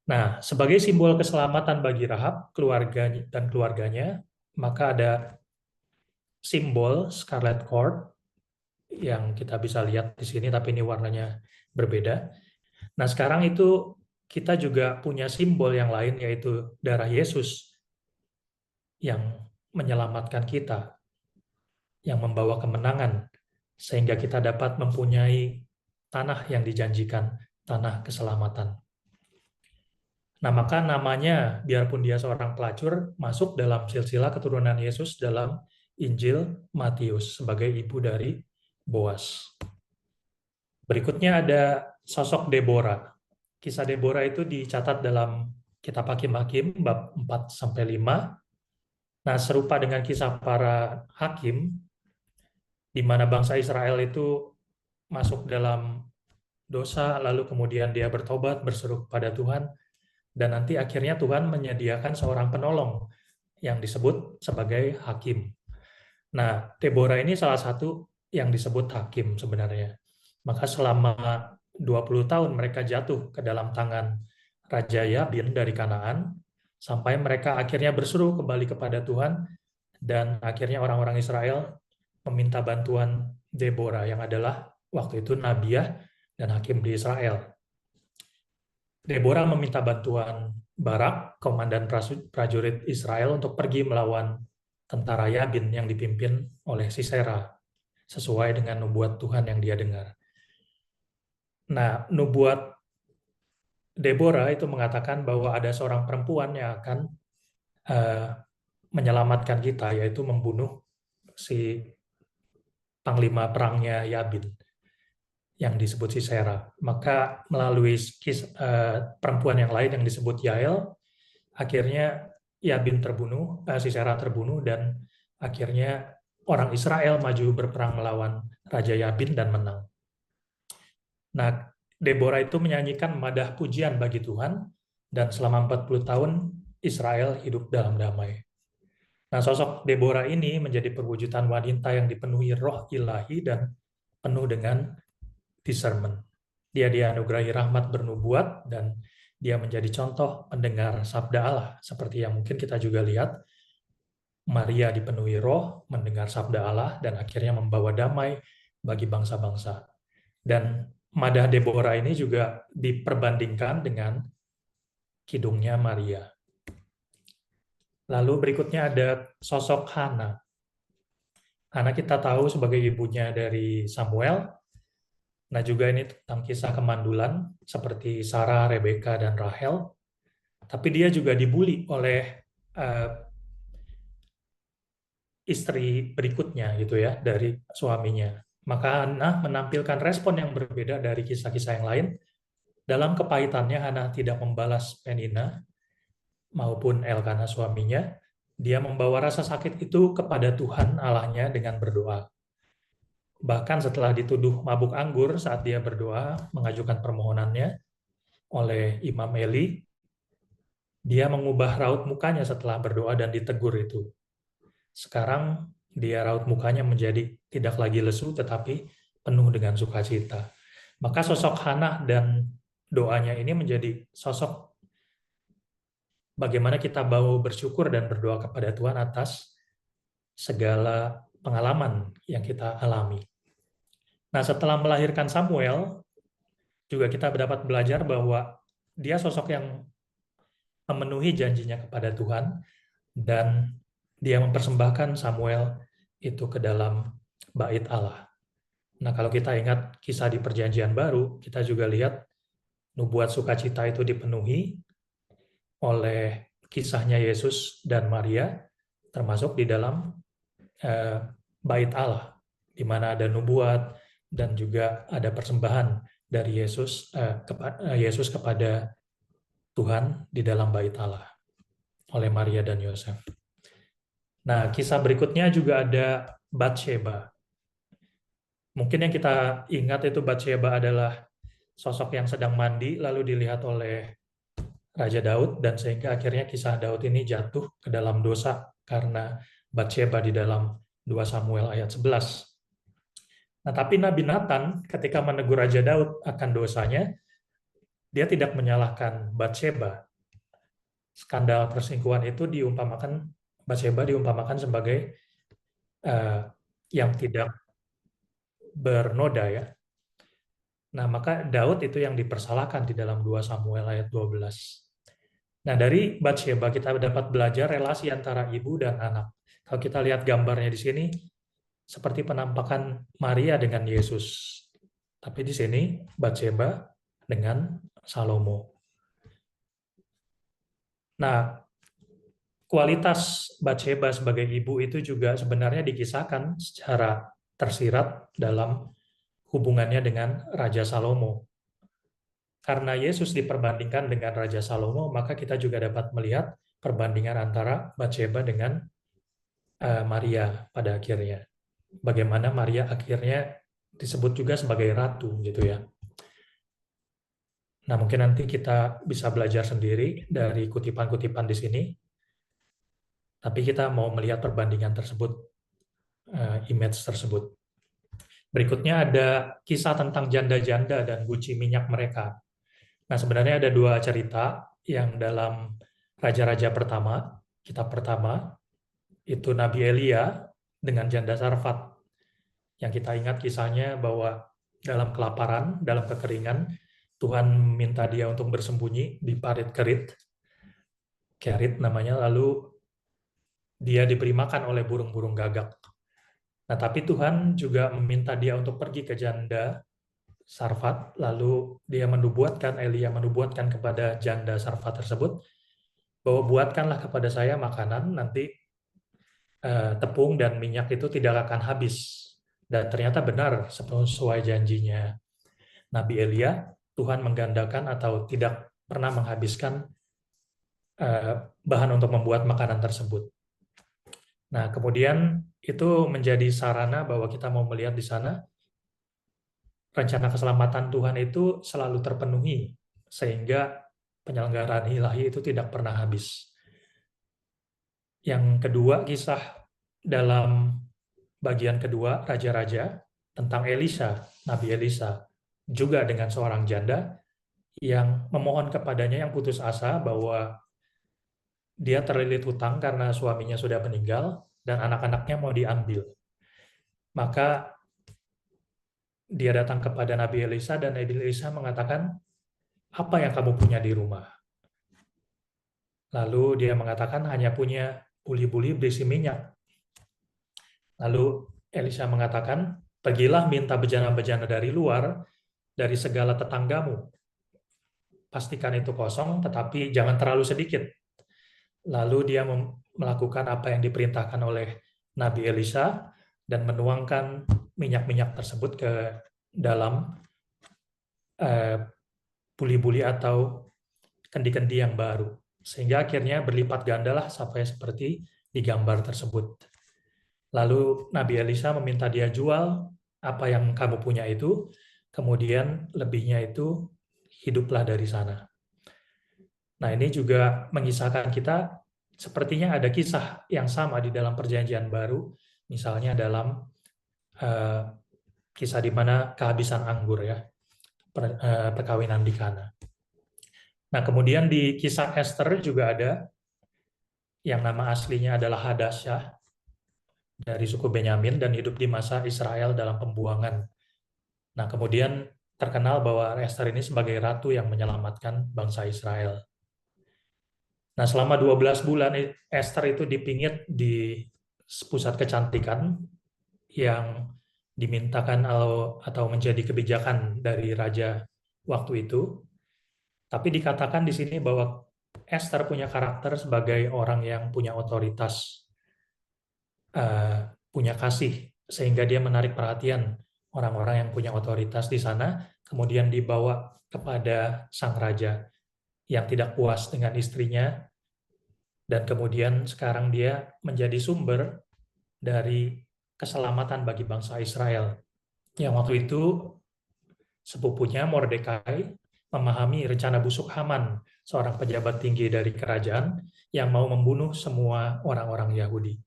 S11: Nah, sebagai simbol keselamatan bagi Rahab, keluarga dan keluarganya, maka ada simbol scarlet cord yang kita bisa lihat di sini, tapi ini warnanya berbeda. Nah, sekarang itu kita juga punya simbol yang lain, yaitu darah Yesus yang menyelamatkan kita, yang membawa kemenangan, sehingga kita dapat mempunyai tanah yang dijanjikan, tanah keselamatan. Nah, maka namanya, biarpun dia seorang pelacur, masuk dalam silsilah keturunan Yesus dalam Injil Matius sebagai ibu dari Boas. Berikutnya ada sosok Deborah. Kisah Deborah itu dicatat dalam kitab Hakim-Hakim bab 4-5. Nah, serupa dengan kisah para hakim, di mana bangsa Israel itu masuk dalam dosa, lalu kemudian dia bertobat, berseru kepada Tuhan, dan nanti akhirnya Tuhan menyediakan seorang penolong yang disebut sebagai hakim. Nah, Deborah ini salah satu yang disebut hakim sebenarnya. Maka selama 20 tahun mereka jatuh ke dalam tangan Raja Yabin dari Kanaan, sampai mereka akhirnya berseru kembali kepada Tuhan, dan akhirnya orang-orang Israel meminta bantuan Deborah yang adalah waktu itu nabiah dan hakim di Israel. Deborah meminta bantuan Barak, komandan prajurit Israel, untuk pergi melawan tentara Yabin yang dipimpin oleh Sisera, sesuai dengan nubuat Tuhan yang dia dengar. Nah, nubuat Deborah itu mengatakan bahwa ada seorang perempuan yang akan menyelamatkan kita, yaitu membunuh si panglima perangnya Yabin yang disebut Sisera. Maka melalui perempuan yang lain yang disebut Yael, akhirnya Yabin terbunuh, Sisera terbunuh, dan akhirnya orang Israel maju berperang melawan Raja Yabin dan menang. Nah, Deborah itu menyanyikan madah pujian bagi Tuhan, dan selama 40 tahun Israel hidup dalam damai. Nah, sosok Deborah ini menjadi perwujudan wanita yang dipenuhi roh ilahi dan penuh dengan discernment. Dia dianugerahi rahmat bernubuat, dan dia menjadi contoh pendengar sabda Allah, seperti yang mungkin kita juga lihat. Maria dipenuhi roh, mendengar sabda Allah, dan akhirnya membawa damai bagi bangsa-bangsa. Dan madah Deborah ini juga diperbandingkan dengan kidungnya Maria. Lalu berikutnya ada sosok Hana. Hana kita tahu sebagai ibunya dari Samuel. Nah, juga ini tentang kisah kemandulan seperti Sarah, Rebeka, dan Rahel. Tapi dia juga dibully oleh istri berikutnya gitu ya, dari suaminya. Maka Hana menampilkan respon yang berbeda dari kisah-kisah yang lain. Dalam kepahitannya, Hana tidak membalas Penina maupun Elkana suaminya. Dia membawa rasa sakit itu kepada Tuhan Allahnya dengan berdoa. Bahkan setelah dituduh mabuk anggur saat dia berdoa, mengajukan permohonannya oleh Imam Eli, dia mengubah raut mukanya setelah berdoa dan ditegur itu. Sekarang dia raut mukanya menjadi tidak lagi lesu, tetapi penuh dengan sukacita. Maka sosok Hana dan doanya ini menjadi sosok bagaimana kita mau bersyukur dan berdoa kepada Tuhan atas segala pengalaman yang kita alami. Nah, setelah melahirkan Samuel, juga kita dapat belajar bahwa dia sosok yang memenuhi janjinya kepada Tuhan, dan dia mempersembahkan Samuel itu ke dalam bait Allah. Nah, kalau kita ingat kisah di Perjanjian Baru, kita juga lihat nubuat sukacita itu dipenuhi oleh kisahnya Yesus dan Maria, termasuk di dalam bait Allah, di mana ada nubuat dan juga ada persembahan dari Yesus kepada Tuhan di dalam bait Allah oleh Maria dan Yosef. Nah, kisah berikutnya juga ada Batsheba. Mungkin yang kita ingat itu Batsheba adalah sosok yang sedang mandi lalu dilihat oleh Raja Daud, dan sehingga akhirnya kisah Daud ini jatuh ke dalam dosa karena Batsheba di dalam 2 Samuel ayat 11. Nah, tapi Nabi Nathan ketika menegur Raja Daud akan dosanya, dia tidak menyalahkan Batsheba. Skandal perselingkuhan itu Batsheba diumpamakan sebagai yang tidak bernoda ya. Nah, maka Daud itu yang dipersalahkan di dalam 2 Samuel ayat 12. Nah, dari Batsheba kita dapat belajar relasi antara ibu dan anak. Kalau kita lihat gambarnya di sini, seperti penampakan Maria dengan Yesus. Tapi di sini Batsheba dengan Salomo. Nah, kualitas Batsheba sebagai ibu itu juga sebenarnya dikisahkan secara tersirat dalam hubungannya dengan Raja Salomo. Karena Yesus diperbandingkan dengan Raja Salomo, maka kita juga dapat melihat perbandingan antara Batsheba dengan Maria pada akhirnya. Bagaimana Maria akhirnya disebut juga sebagai ratu gitu ya. Nah, mungkin nanti kita bisa belajar sendiri dari kutipan-kutipan di sini. Tapi kita mau melihat perbandingan tersebut, image tersebut. Berikutnya ada kisah tentang janda-janda dan guci minyak mereka. Nah, sebenarnya ada 2 cerita yang dalam Raja-Raja pertama, kitab pertama, itu Nabi Elia dengan janda Sarfat. Yang kita ingat kisahnya bahwa dalam kelaparan, dalam kekeringan, Tuhan minta dia untuk bersembunyi di parit kerit namanya, lalu dia diberi makan oleh burung-burung gagak. Nah, tapi Tuhan juga meminta dia untuk pergi ke janda Sarfat, lalu Elia menubuatkan kepada janda Sarfat tersebut, bahwa buatkanlah kepada saya makanan, nanti tepung dan minyak itu tidak akan habis. Dan ternyata benar sesuai janjinya Nabi Elia, Tuhan menggandakan atau tidak pernah menghabiskan bahan untuk membuat makanan tersebut. Nah, kemudian itu menjadi sarana bahwa kita mau melihat di sana rencana keselamatan Tuhan itu selalu terpenuhi, sehingga penyelenggaraan ilahi itu tidak pernah habis. Yang kedua, kisah dalam bagian kedua, Raja-Raja, tentang Elisa, Nabi Elisa, juga dengan seorang janda yang memohon kepadanya yang putus asa bahwa dia terlilit hutang karena suaminya sudah meninggal dan anak-anaknya mau diambil. Maka dia datang kepada Nabi Elisa dan Nabi Elisa mengatakan, apa yang kamu punya di rumah? Lalu dia mengatakan hanya punya buli-buli berisi minyak. Lalu Elisa mengatakan, pergilah minta bejana-bejana dari luar, dari segala tetanggamu. Pastikan itu kosong, tetapi jangan terlalu sedikit. Lalu dia melakukan apa yang diperintahkan oleh Nabi Elisa dan menuangkan minyak-minyak tersebut ke dalam buli-buli atau kendi-kendi yang baru. Sehingga akhirnya berlipat gandalah sampai seperti di gambar tersebut. Lalu Nabi Elisa meminta dia jual apa yang kamu punya itu, kemudian lebihnya itu hiduplah dari sana. Nah, ini juga mengisahkan kita, sepertinya ada kisah yang sama di dalam Perjanjian Baru, misalnya dalam kisah di mana kehabisan anggur ya, perkawinan di Kana. Nah, kemudian di kisah Esther juga ada yang nama aslinya adalah Hadasyah dari suku Benyamin dan hidup di masa Israel dalam pembuangan. Nah, kemudian terkenal bahwa Esther ini sebagai ratu yang menyelamatkan bangsa Israel. Nah, selama 12 bulan Esther itu dipingit di pusat kecantikan yang dimintakan atau menjadi kebijakan dari raja waktu itu. Tapi dikatakan di sini bahwa Esther punya karakter sebagai orang yang punya otoritas, punya kasih, sehingga dia menarik perhatian orang-orang yang punya otoritas di sana, kemudian dibawa kepada sang raja yang tidak puas dengan istrinya, dan kemudian sekarang dia menjadi sumber dari keselamatan bagi bangsa Israel. yang waktu itu sepupunya Mordekai memahami rencana busuk Haman, seorang pejabat tinggi dari kerajaan yang mau membunuh semua orang-orang Yahudi.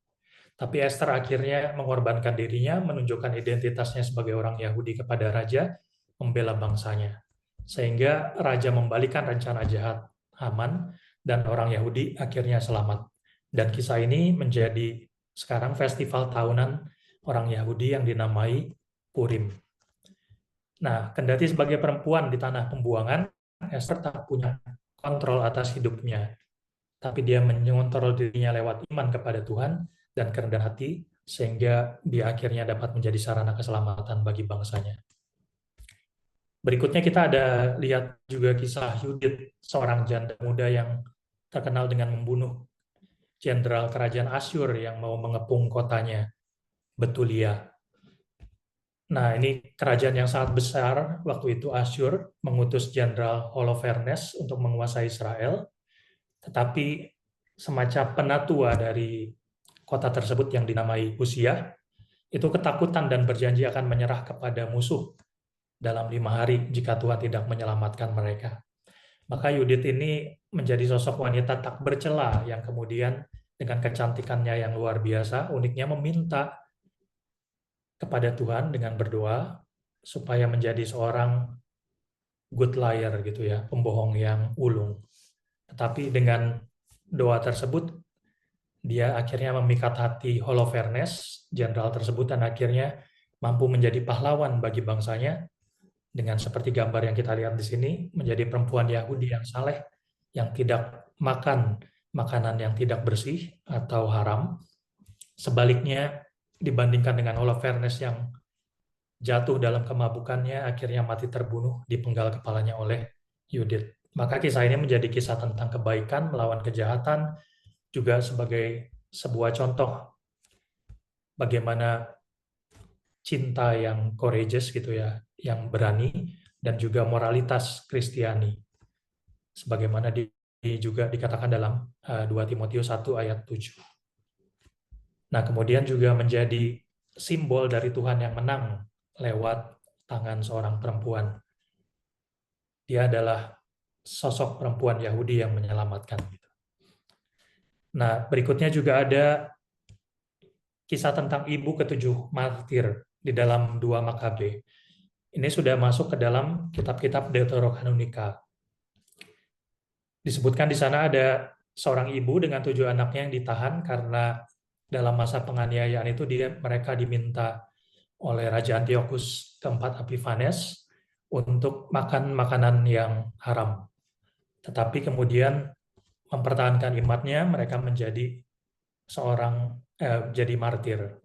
S11: Tapi Esther akhirnya mengorbankan dirinya, menunjukkan identitasnya sebagai orang Yahudi kepada raja, membela bangsanya. Sehingga raja membalikan rencana jahat Haman dan orang Yahudi akhirnya selamat. Dan kisah ini menjadi sekarang festival tahunan orang Yahudi yang dinamai Purim. Nah, kendati sebagai perempuan di tanah pembuangan, Esther tak punya kontrol atas hidupnya. Tapi dia mengontrol dirinya lewat iman kepada Tuhan dan kerendahan hati, sehingga dia akhirnya dapat menjadi sarana keselamatan bagi bangsanya. Berikutnya kita ada lihat juga kisah Yudit, seorang janda muda yang terkenal dengan membunuh jenderal kerajaan Asyur yang mau mengepung kotanya, Betulia. Nah, ini kerajaan yang sangat besar. Waktu itu Asyur mengutus jenderal Holofernes untuk menguasai Israel, tetapi semacam penatua dari kota tersebut yang dinamai Uziah, itu ketakutan dan berjanji akan menyerah kepada musuh dalam 5 hari jika Tuhan tidak menyelamatkan mereka. Maka Yudit ini menjadi sosok wanita tak bercela yang kemudian dengan kecantikannya yang luar biasa, uniknya meminta kepada Tuhan dengan berdoa supaya menjadi seorang good liar gitu ya, pembohong yang ulung. Tetapi dengan doa tersebut dia akhirnya memikat hati Holofernes, jenderal tersebut, dan akhirnya mampu menjadi pahlawan bagi bangsanya dengan seperti gambar yang kita lihat di sini, menjadi perempuan Yahudi yang saleh, yang tidak makan makanan yang tidak bersih atau haram. Sebaliknya, dibandingkan dengan Holofernes yang jatuh dalam kemabukannya, akhirnya mati terbunuh, dipenggal kepalanya oleh Yudit. Maka kisah ini menjadi kisah tentang kebaikan melawan kejahatan, juga sebagai sebuah contoh bagaimana cinta yang courageous gitu ya, yang berani, dan juga moralitas Kristiani. Sebagaimana juga dikatakan dalam 2 Timotius 1 ayat 7. Nah, kemudian juga menjadi simbol dari Tuhan yang menang lewat tangan seorang perempuan. Dia adalah sosok perempuan Yahudi yang menyelamatkan. Nah, berikutnya juga ada kisah tentang ibu ketujuh martir di dalam 2 Makabe. Ini sudah masuk ke dalam kitab-kitab Deuterokanonika. Disebutkan di sana ada seorang ibu dengan 7 anaknya yang ditahan karena dalam masa penganiayaan itu mereka diminta oleh Raja Antiochus keempat Epiphanes untuk makan makanan yang haram. Tetapi kemudian mempertahankan imannya, mereka menjadi jadi martir.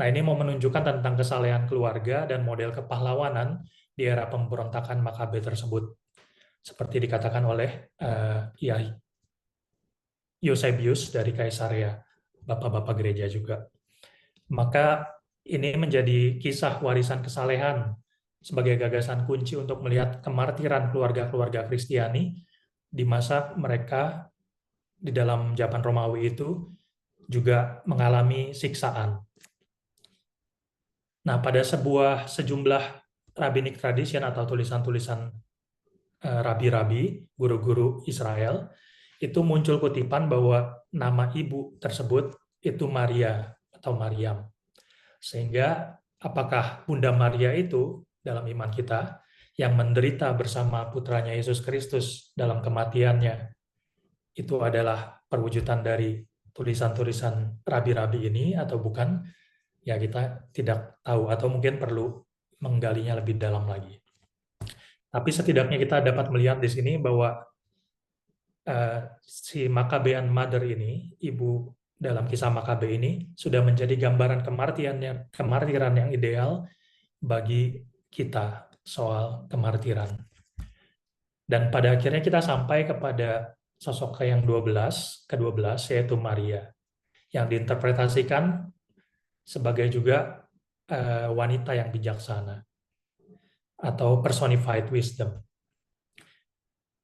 S11: Nah, ini mau menunjukkan tentang kesalehan keluarga dan model kepahlawanan di era pemberontakan Makabe tersebut. Seperti dikatakan oleh Eusebius dari Kaisarea, bapak-bapak gereja juga. Maka ini menjadi kisah warisan kesalehan sebagai gagasan kunci untuk melihat kemartiran keluarga-keluarga Kristiani di masa mereka di dalam zaman Romawi itu juga mengalami siksaan. Nah, pada sejumlah rabbinic tradition atau tulisan-tulisan rabi-rabi, guru-guru Israel, itu muncul kutipan bahwa nama ibu tersebut itu Maria atau Maryam. Sehingga apakah Bunda Maria itu dalam iman kita yang menderita bersama putranya Yesus Kristus dalam kematiannya, itu adalah perwujudan dari tulisan-tulisan rabi-rabi ini atau bukan? Ya, kita tidak tahu atau mungkin perlu menggalinya lebih dalam lagi. Tapi setidaknya kita dapat melihat di sini bahwa si Makabean Mother ini, ibu dalam kisah Makabe ini, sudah menjadi gambaran kemartiran yang ideal bagi kita soal kemartiran. Dan pada akhirnya kita sampai kepada sosok yang ke-12, yaitu Maria, yang diinterpretasikan sebagai juga wanita yang bijaksana atau personified wisdom.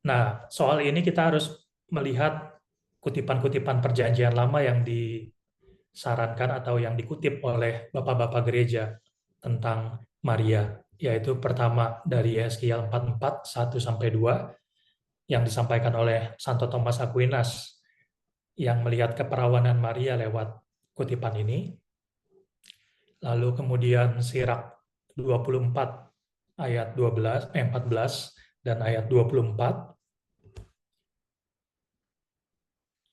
S11: Nah, soal ini kita harus melihat kutipan-kutipan perjanjian lama yang disarankan atau yang dikutip oleh bapak-bapak gereja tentang Maria, yaitu pertama dari Yeskiel 44, 1-2, yang disampaikan oleh Santo Thomas Aquinas, yang melihat keperawanan Maria lewat kutipan ini. Lalu kemudian Sirak 24 ayat 14 dan ayat 24,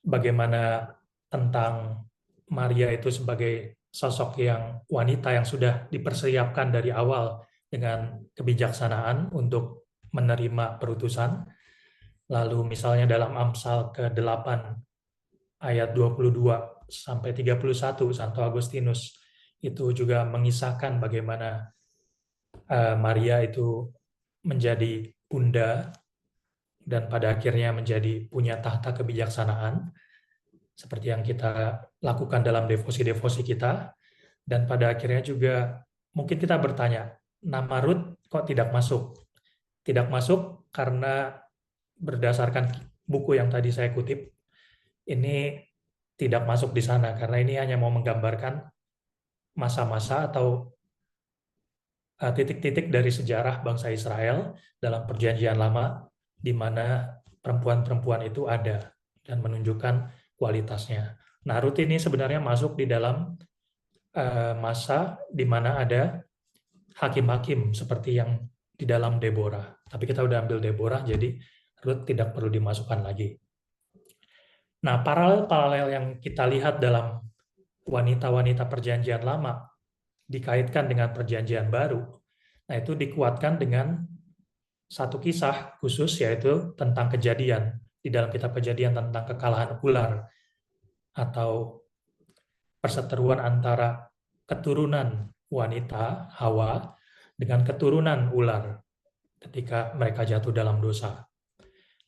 S11: bagaimana tentang Maria itu sebagai sosok yang wanita yang sudah dipersiapkan dari awal dengan kebijaksanaan untuk menerima perutusan. Lalu misalnya dalam Amsal ke-8 ayat 22-31, Santo Agustinus itu juga mengisahkan bagaimana Maria itu menjadi bunda dan pada akhirnya menjadi punya tahta kebijaksanaan, seperti yang kita lakukan dalam devosi-devosi kita. Dan pada akhirnya juga mungkin kita bertanya, nama Rut kok tidak masuk? Tidak masuk karena berdasarkan buku yang tadi saya kutip, ini tidak masuk di sana, karena ini hanya mau menggambarkan masa-masa atau titik-titik dari sejarah bangsa Israel dalam Perjanjian Lama, di mana perempuan-perempuan itu ada dan menunjukkan kualitasnya. Nah, Rut ini sebenarnya masuk di dalam masa di mana ada hakim-hakim seperti yang di dalam Deborah. Tapi kita udah ambil Deborah, jadi Rut tidak perlu dimasukkan lagi. Nah, paralel-paralel yang kita lihat dalam wanita-wanita Perjanjian Lama dikaitkan dengan Perjanjian Baru, nah itu dikuatkan dengan satu kisah khusus, yaitu tentang Kejadian. Di dalam kitab Kejadian tentang kekalahan ular, atau perseteruan antara keturunan wanita Hawa dengan keturunan ular ketika mereka jatuh dalam dosa.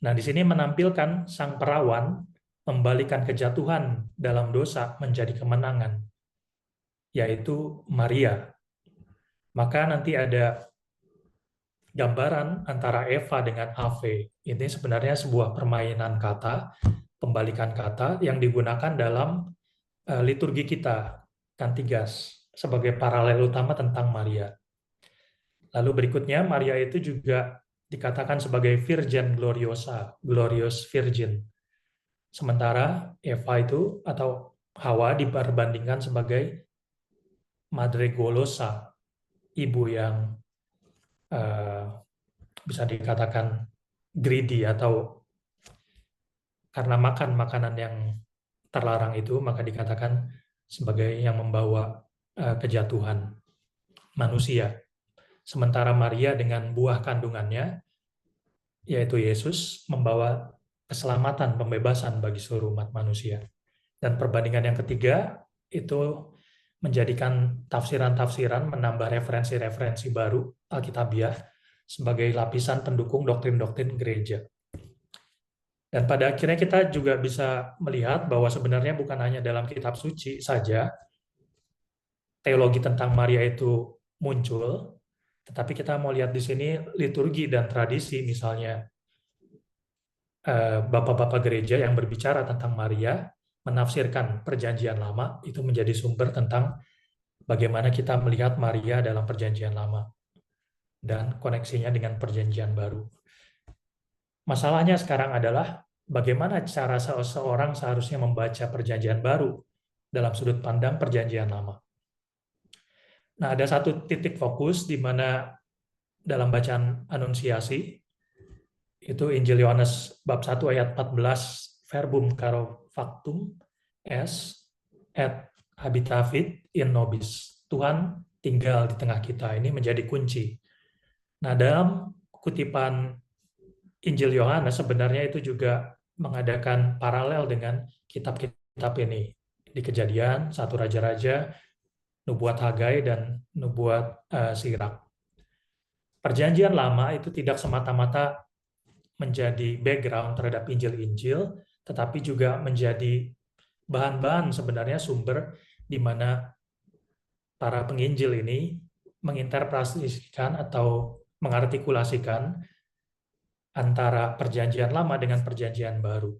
S11: Nah, di sini menampilkan sang perawan membalikan kejatuhan dalam dosa menjadi kemenangan, yaitu Maria. Maka nanti ada gambaran antara Eva dengan Ave. Ini sebenarnya sebuah permainan kata, pembalikan kata yang digunakan dalam liturgi kita, Kantigas, sebagai paralel utama tentang Maria. Lalu berikutnya, Maria itu juga dikatakan sebagai Virgin Gloriosa, Glorious Virgin. Sementara Eva itu, atau Hawa, diperbandingkan sebagai Madre Golosa, ibu yang bisa dikatakan greedy, atau karena makan makanan yang terlarang itu, maka dikatakan sebagai yang membawa kejatuhan manusia. Sementara Maria dengan buah kandungannya, yaitu Yesus, membawa keselamatan, pembebasan bagi seluruh umat manusia. Dan perbandingan yang ketiga itu menjadikan tafsiran-tafsiran, menambah referensi-referensi baru Alkitabiah sebagai lapisan pendukung doktrin-doktrin gereja. Dan pada akhirnya kita juga bisa melihat bahwa sebenarnya bukan hanya dalam kitab suci saja teologi tentang Maria itu muncul, tetapi kita mau lihat di sini liturgi dan tradisi, misalnya bapak-bapak gereja yang berbicara tentang Maria, menafsirkan Perjanjian Lama, itu menjadi sumber tentang bagaimana kita melihat Maria dalam Perjanjian Lama dan koneksinya dengan Perjanjian Baru. Masalahnya sekarang adalah bagaimana cara seseorang seharusnya membaca Perjanjian Baru dalam sudut pandang Perjanjian Lama. Nah, ada satu titik fokus di mana dalam bacaan Anunsiasi, itu Injil Yohanes bab 1 ayat 14, verbum caro factum est et habitavit in nobis. Tuhan tinggal di tengah kita. Ini menjadi kunci. Nah, dalam kutipan Injil Yohanes sebenarnya itu juga mengadakan paralel dengan kitab-kitab ini. Di Kejadian, 1 Raja-Raja, Nubuat Hagai, dan Nubuat Sirak. Perjanjian Lama itu tidak semata-mata menjadi background terhadap Injil-Injil, tetapi juga menjadi bahan-bahan sebenarnya sumber di mana para penginjil ini menginterpretasikan atau mengartikulasikan antara Perjanjian Lama dengan Perjanjian Baru.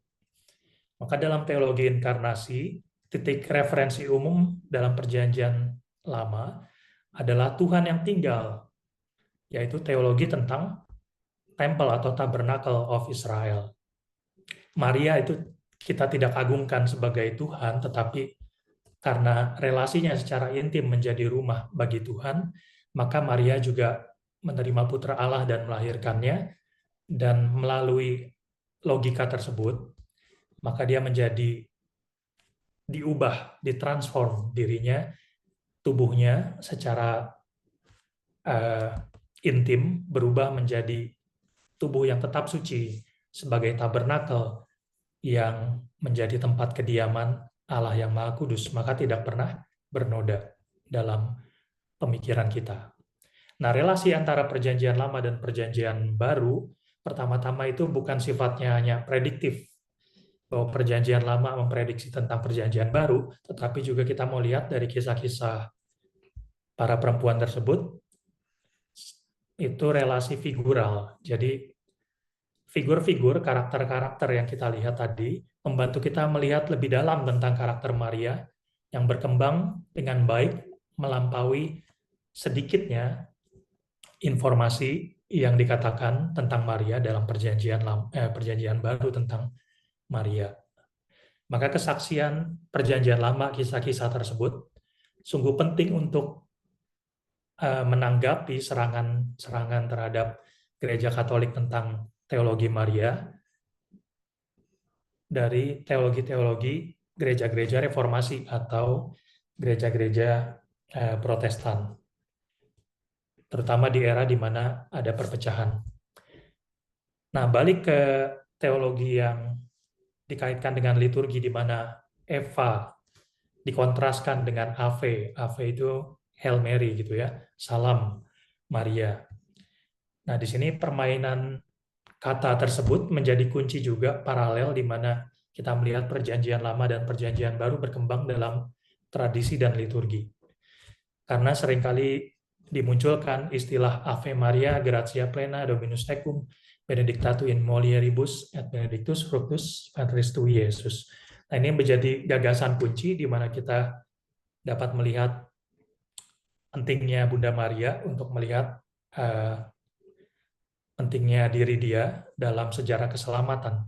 S11: Maka dalam teologi inkarnasi, titik referensi umum dalam Perjanjian Lama adalah Tuhan yang tinggal, yaitu teologi tentang Temple atau Tabernacle of Israel. Maria itu kita tidak agungkan sebagai Tuhan, tetapi karena relasinya secara intim menjadi rumah bagi Tuhan, maka Maria juga menerima putra Allah dan melahirkannya, dan melalui logika tersebut, maka dia menjadi diubah, ditransform dirinya, tubuhnya secara intim berubah menjadi tubuh yang tetap suci sebagai tabernakel yang menjadi tempat kediaman Allah yang Maha Kudus, maka tidak pernah bernoda dalam pemikiran kita. Nah, relasi antara Perjanjian Lama dan Perjanjian Baru, pertama-tama itu bukan sifatnya hanya prediktif, bahwa Perjanjian Lama memprediksi tentang Perjanjian Baru, tetapi juga kita mau lihat dari kisah-kisah para perempuan tersebut, itu relasi figural. Jadi, figur-figur, karakter-karakter yang kita lihat tadi, membantu kita melihat lebih dalam tentang karakter Maria, yang berkembang dengan baik, melampaui sedikitnya informasi yang dikatakan tentang Maria dalam Perjanjian Baru tentang Maria. Maka kesaksian Perjanjian Lama, kisah-kisah tersebut sungguh penting untuk menanggapi serangan terhadap Gereja Katolik tentang teologi Maria dari teologi-teologi gereja-gereja reformasi atau gereja-gereja Protestan, terutama di era di mana ada perpecahan. Nah, balik ke teologi yang dikaitkan dengan liturgi, di mana Eva dikontraskan dengan Ave. Ave itu Hail Mary gitu ya, salam Maria. Nah, di sini permainan kata tersebut menjadi kunci juga paralel di mana kita melihat Perjanjian Lama dan Perjanjian Baru berkembang dalam tradisi dan liturgi. Karena seringkali dimunculkan istilah Ave Maria, Gratia Plena, Dominus Tecum, Benedicta in mulieribus et benedictus fructus ventris tui, Yesus. Nah, ini menjadi gagasan kunci di mana kita dapat melihat pentingnya Bunda Maria untuk melihat pentingnya diri dia dalam sejarah keselamatan.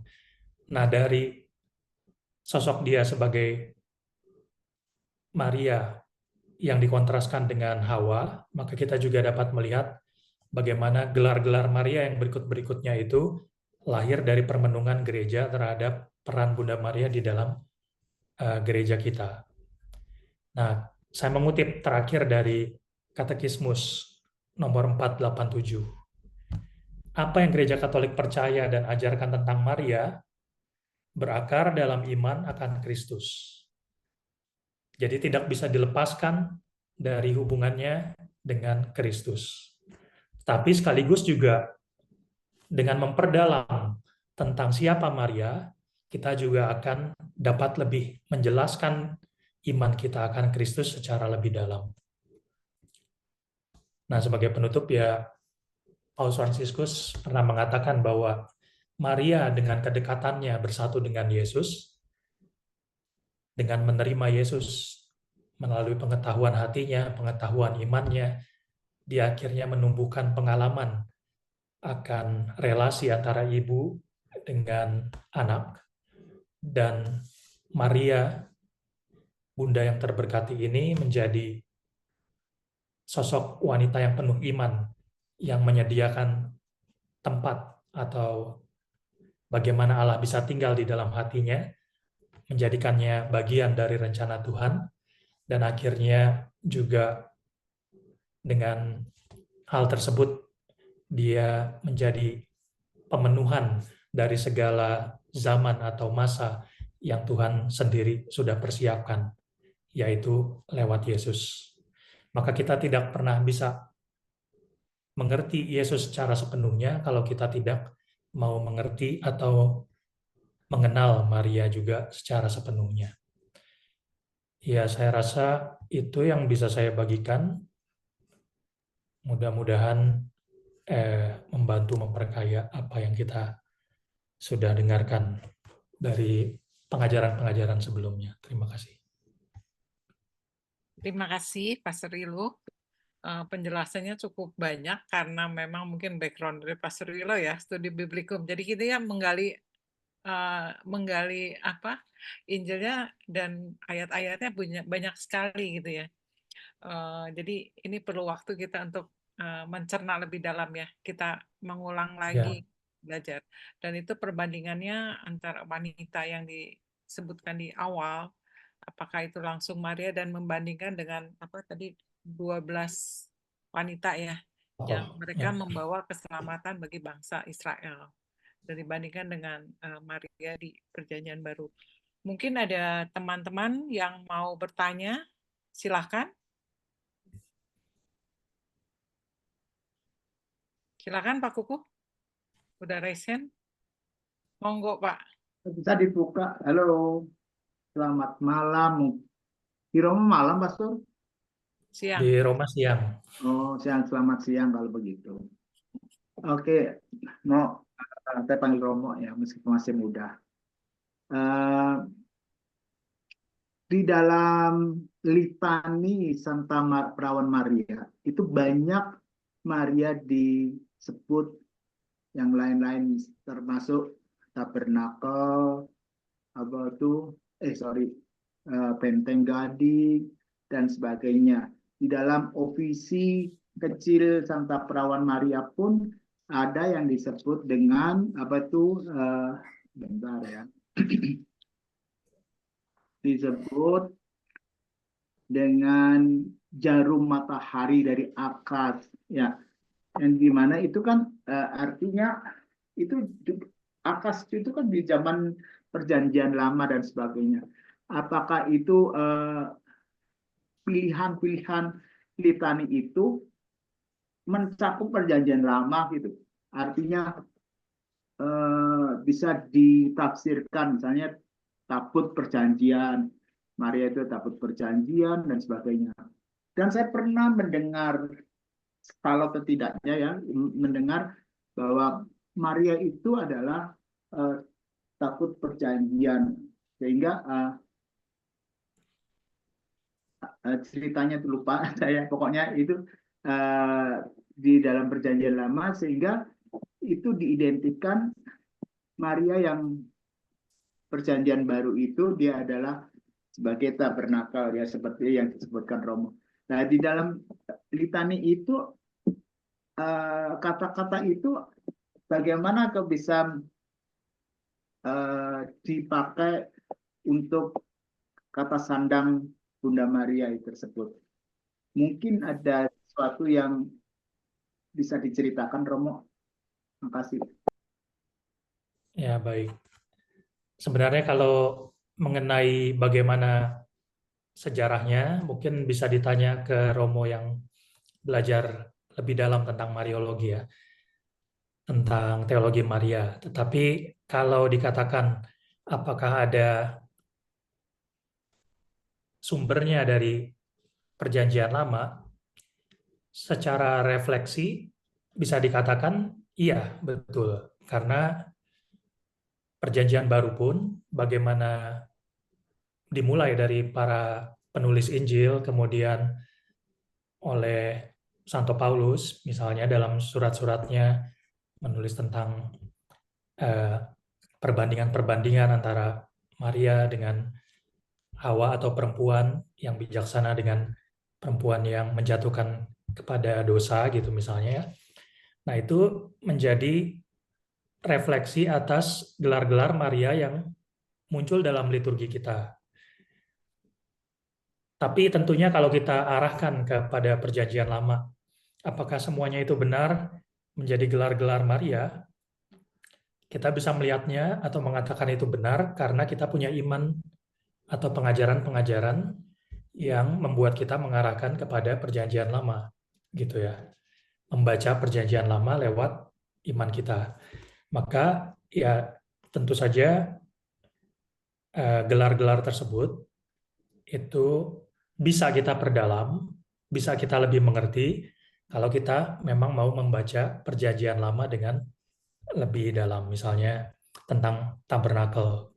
S11: Nah, dari sosok dia sebagai Maria yang dikontraskan dengan Hawa, maka kita juga dapat melihat bagaimana gelar-gelar Maria yang berikut-berikutnya itu lahir dari permenungan gereja terhadap peran Bunda Maria di dalam gereja kita. Nah, saya mengutip terakhir dari Katekismus nomor 487. Apa yang Gereja Katolik percaya dan ajarkan tentang Maria berakar dalam iman akan Kristus. Jadi tidak bisa dilepaskan dari hubungannya dengan Kristus. Tapi sekaligus juga dengan memperdalam tentang siapa Maria, kita juga akan dapat lebih menjelaskan iman kita akan Kristus secara lebih dalam. Nah, sebagai penutup ya, Paus Fransiskus pernah mengatakan bahwa Maria dengan kedekatannya bersatu dengan Yesus, dengan menerima Yesus melalui pengetahuan hatinya, pengetahuan imannya, dia akhirnya menumbuhkan pengalaman akan relasi antara ibu dengan anak, dan Maria, Bunda yang terberkati ini menjadi sosok wanita yang penuh iman, yang menyediakan tempat atau bagaimana Allah bisa tinggal di dalam hatinya, menjadikannya bagian dari rencana Tuhan, dan akhirnya juga dengan hal tersebut dia menjadi pemenuhan dari segala zaman atau masa yang Tuhan sendiri sudah persiapkan, yaitu lewat Yesus. Maka kita tidak pernah bisa mengerti Yesus secara sepenuhnya kalau kita tidak mau mengerti atau mengenal Maria juga secara sepenuhnya. Ya, saya rasa itu yang bisa saya bagikan. Mudah-mudahan membantu memperkaya apa yang kita sudah dengarkan dari pengajaran-pengajaran sebelumnya. Terima kasih.
S1: Terima kasih, Pastor Rilu. penjelasannya cukup banyak karena memang mungkin background dari Pastor Wilo ya, studi biblikum. Jadi kita ya menggali apa Injilnya dan ayat-ayatnya banyak sekali gitu ya. Jadi ini perlu waktu kita untuk mencerna lebih dalam ya. Kita mengulang lagi belajar. Dan itu perbandingannya antara wanita yang disebutkan di awal, apakah itu langsung Maria, dan membandingkan dengan apa tadi 12 wanita ya, yang mereka membawa keselamatan bagi bangsa Israel. Dan dibandingkan dengan Maria di Perjanjian Baru. Mungkin ada teman-teman yang mau bertanya, silakan. Silakan Pak Kuku. Udah raise hand? Monggo Pak.
S3: Bisa dibuka. Halo. Selamat malam. Di Roma malam, Pastor?
S1: Siang.
S11: Di Roma siang.
S3: Oh, siang. Selamat siang kalau begitu. Oke. Mau saya panggil Romo ya, meskipun masih muda. Di dalam litani Santa Perawan Maria, itu banyak Maria disebut, yang lain-lain termasuk tabernakel, benteng gading, dan sebagainya. Di dalam ofisi kecil Santa Perawan Maria pun ada yang disebut dengan bentar ya. Disebut dengan jarum matahari dari akas ya. Yang dimana itu kan artinya itu akas itu kan di zaman Perjanjian Lama dan sebagainya. Apakah itu pilihan-pilihan litani itu mencakup Perjanjian Lama gitu? Artinya bisa ditafsirkan misalnya tabut perjanjian, Maria itu tabut perjanjian dan sebagainya. Dan saya pernah mendengar, kalau tidaknya ya, mendengar bahwa Maria itu adalah tabut perjanjian, sehingga ceritanya itu lupa saya, pokoknya itu di dalam Perjanjian Lama, sehingga itu diidentikan Maria yang Perjanjian Baru itu dia adalah sebagai tabernakel ya, seperti yang disebutkan Romo. Nah, di dalam litani itu kata-kata itu bagaimana bisa dipakai untuk kata sandang Bunda Maria tersebut. Mungkin ada sesuatu yang bisa diceritakan, Romo. Terima kasih.
S11: Ya, baik. Sebenarnya kalau mengenai bagaimana sejarahnya, mungkin bisa ditanya ke Romo yang belajar lebih dalam tentang Mariologi ya, tentang teologi Maria. Tetapi kalau dikatakan apakah ada sumbernya dari Perjanjian Lama, secara refleksi bisa dikatakan iya, betul. Karena Perjanjian Baru pun bagaimana dimulai dari para penulis Injil, kemudian oleh Santo Paulus, misalnya dalam surat-suratnya menulis tentang perbandingan-perbandingan antara Maria dengan Hawa atau perempuan yang bijaksana dengan perempuan yang menjatuhkan kepada dosa gitu misalnya. Nah, itu menjadi refleksi atas gelar-gelar Maria yang muncul dalam liturgi kita. Tapi tentunya kalau kita arahkan kepada Perjanjian Lama, apakah semuanya itu benar menjadi gelar-gelar Maria? Kita bisa melihatnya atau mengatakan itu benar karena kita punya iman atau pengajaran-pengajaran yang membuat kita mengarahkan kepada Perjanjian Lama, gitu ya. Membaca Perjanjian Lama lewat iman kita. Maka ya tentu saja gelar-gelar tersebut itu bisa kita perdalam, bisa kita lebih mengerti kalau kita memang mau membaca Perjanjian Lama dengan lebih dalam. Misalnya tentang tabernakel.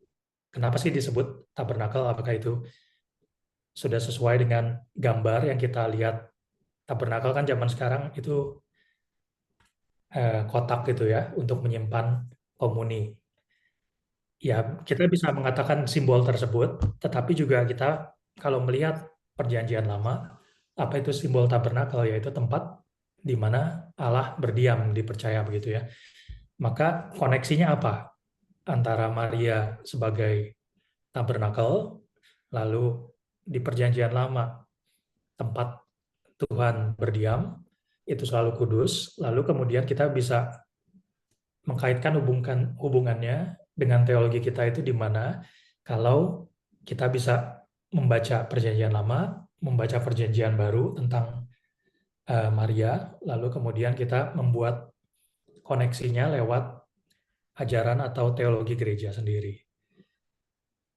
S11: Kenapa sih disebut tabernakel? Apakah itu sudah sesuai dengan gambar yang kita lihat Tabernakel kan zaman sekarang itu kotak gitu ya untuk menyimpan komuni. Ya, kita bisa mengatakan simbol tersebut, tetapi juga kita kalau melihat Perjanjian Lama, apa itu simbol tabernakel, yaitu tempat di mana Allah berdiam, dipercaya begitu ya. Maka koneksinya apa antara Maria sebagai tabernakel, lalu di Perjanjian Lama tempat Tuhan berdiam, itu selalu kudus, lalu kemudian kita bisa mengkaitkan hubungannya dengan teologi kita itu di mana kalau kita bisa membaca Perjanjian Lama, membaca Perjanjian Baru tentang Maria, lalu kemudian kita membuat koneksinya lewat ajaran atau teologi gereja sendiri.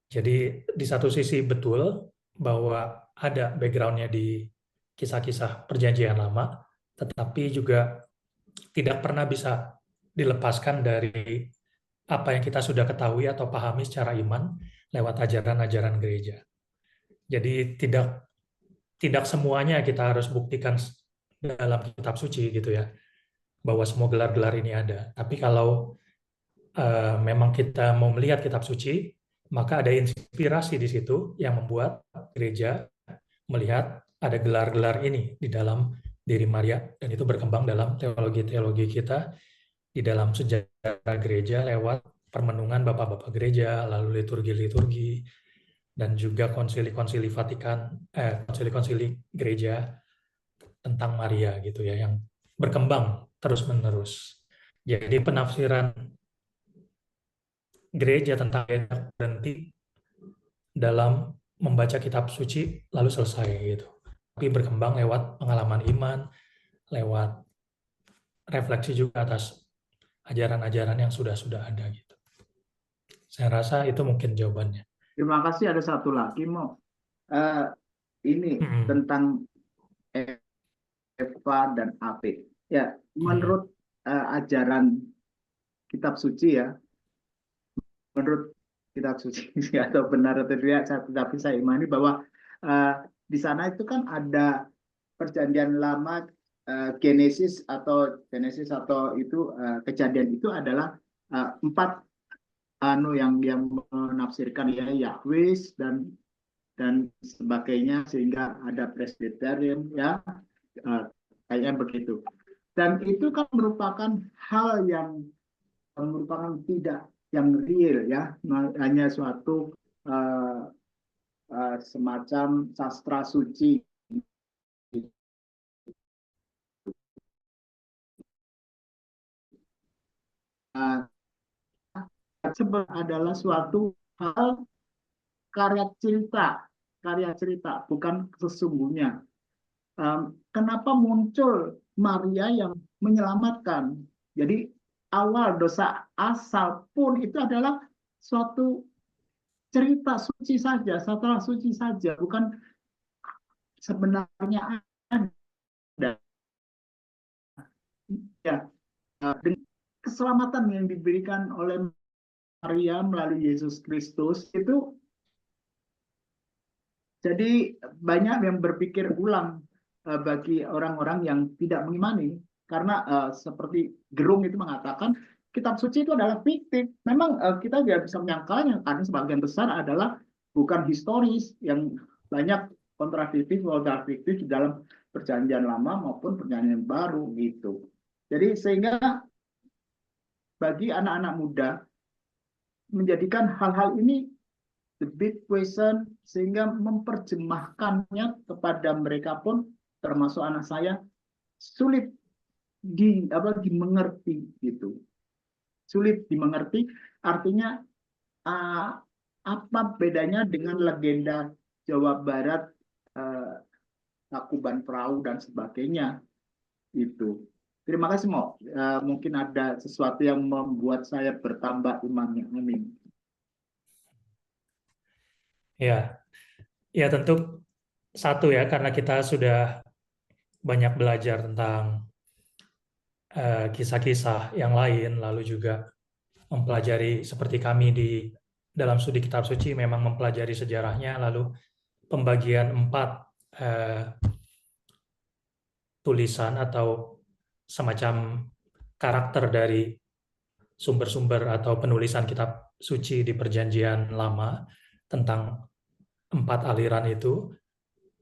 S11: Jadi di satu sisi betul bahwa ada background-nya di kisah-kisah Perjanjian Lama, tetapi juga tidak pernah bisa dilepaskan dari apa yang kita sudah ketahui atau pahami secara iman lewat ajaran-ajaran gereja. Jadi tidak semuanya kita harus buktikan dalam kitab suci gitu ya, bahwa semua gelar-gelar ini ada. Tapi kalau memang kita mau melihat kitab suci, maka ada inspirasi di situ yang membuat gereja melihat ada gelar-gelar ini di dalam diri Maria, dan itu berkembang dalam teologi-teologi kita di dalam sejarah gereja lewat permenungan bapak-bapak gereja, lalu liturgi-liturgi, dan juga konsili-konsili Vatikan, konsili-konsili gereja tentang Maria gitu ya, yang berkembang terus-menerus. Jadi penafsiran gereja tentang Maria berhenti dalam membaca kitab suci lalu selesai gitu. Tapi berkembang lewat pengalaman iman, lewat refleksi juga atas ajaran-ajaran yang sudah ada gitu. Saya rasa itu mungkin jawabannya.
S3: Terima kasih. Ada satu lagi, Mo. Ini tentang Eva dan Ave. Ya, menurut ajaran kitab suci ya, menurut kitab suci atau benar atau tidak, tapi saya imani bahwa di sana itu kan ada Perjanjian Lama, Genesis atau itu kejadian itu adalah 4 yang menafsirkan ya Yahweh dan sebagainya, sehingga ada presbyterian ya, kayaknya begitu. Dan itu kan merupakan hal yang merupakan tidak yang real ya, hanya suatu semacam sastra suci. Adalah suatu hal karya cerita, bukan sesungguhnya. Kenapa muncul Maria yang menyelamatkan? Jadi awal dosa asal pun itu adalah suatu cerita suci saja, sastra suci saja, bukan sebenarnya ada. Ya, dengan keselamatan yang diberikan oleh Maria melalui Yesus Kristus itu, jadi banyak yang berpikir ulang bagi orang-orang yang tidak mengimani, karena seperti Gerung itu mengatakan kitab suci itu adalah fiktif. Memang kita tidak bisa menyangkalnya karena sebagian besar adalah bukan historis, yang banyak kontradiktif di dalam Perjanjian Lama maupun Perjanjian Baru gitu. Jadi sehingga bagi anak-anak muda menjadikan hal-hal ini the big question, sehingga memperjemahkannya kepada mereka pun, termasuk anak saya, sulit dimengerti gitu. Sulit dimengerti, artinya apa bedanya dengan legenda Jawa Barat, Takuban Perahu dan sebagainya itu. Terima kasih, Mo. Mungkin ada sesuatu yang membuat saya bertambah imannya. Amin.
S11: Ya, tentu satu ya, karena kita sudah banyak belajar tentang kisah-kisah yang lain, lalu juga mempelajari seperti kami di dalam studi kitab suci memang mempelajari sejarahnya, lalu pembagian 4 tulisan atau semacam karakter dari sumber-sumber atau penulisan kitab suci di Perjanjian Lama tentang 4 aliran itu,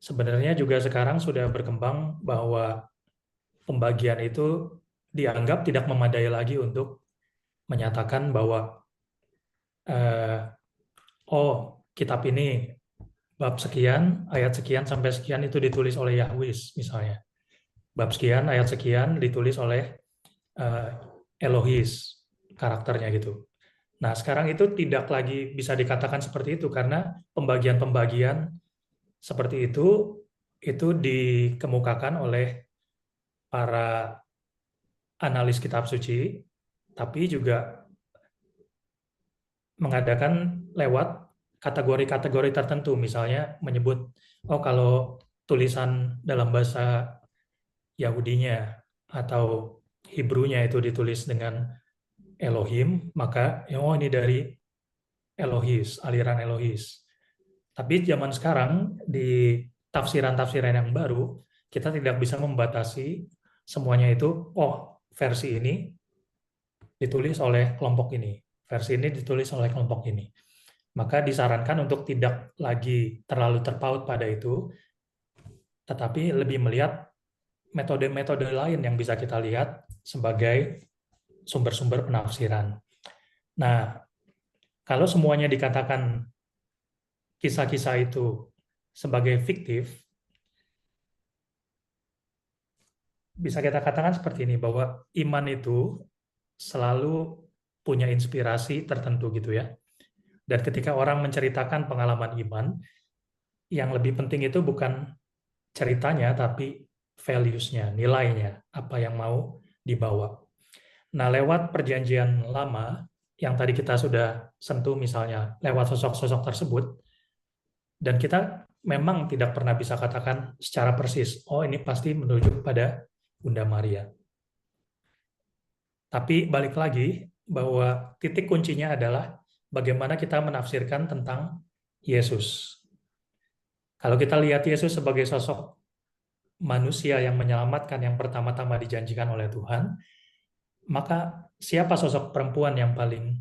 S11: sebenarnya juga sekarang sudah berkembang bahwa pembagian itu dianggap tidak memadai lagi untuk menyatakan bahwa kitab ini bab sekian, ayat sekian sampai sekian itu ditulis oleh Yahwis misalnya. Bab sekian, ayat sekian ditulis oleh Elohis, karakternya gitu. Nah, sekarang itu tidak lagi bisa dikatakan seperti itu karena pembagian-pembagian seperti itu dikemukakan oleh para analis kitab suci, tapi juga mengadakan lewat kategori-kategori tertentu, misalnya menyebut, kalau tulisan dalam bahasa Yahudinya atau Hebrunya itu ditulis dengan Elohim, maka ini dari Elohis, aliran Elohis. Tapi zaman sekarang di tafsiran-tafsiran yang baru, kita tidak bisa membatasi semuanya itu, versi ini ditulis oleh kelompok ini, versi ini ditulis oleh kelompok ini. Maka disarankan untuk tidak lagi terlalu terpaut pada itu, tetapi lebih melihat metode-metode lain yang bisa kita lihat sebagai sumber-sumber penafsiran. Nah, kalau semuanya dikatakan kisah-kisah itu sebagai fiktif, bisa kita katakan seperti ini, bahwa iman itu selalu punya inspirasi tertentu gitu ya. Dan ketika orang menceritakan pengalaman iman, yang lebih penting itu bukan ceritanya, tapi values-nya, nilainya, apa yang mau dibawa. Nah, lewat Perjanjian Lama, yang tadi kita sudah sentuh misalnya, lewat sosok-sosok tersebut, dan kita memang tidak pernah bisa katakan secara persis, ini pasti menuju pada Bunda Maria. Tapi balik lagi, bahwa titik kuncinya adalah bagaimana kita menafsirkan tentang Yesus. Kalau kita lihat Yesus sebagai sosok manusia yang menyelamatkan, yang pertama-tama dijanjikan oleh Tuhan, maka siapa sosok perempuan yang paling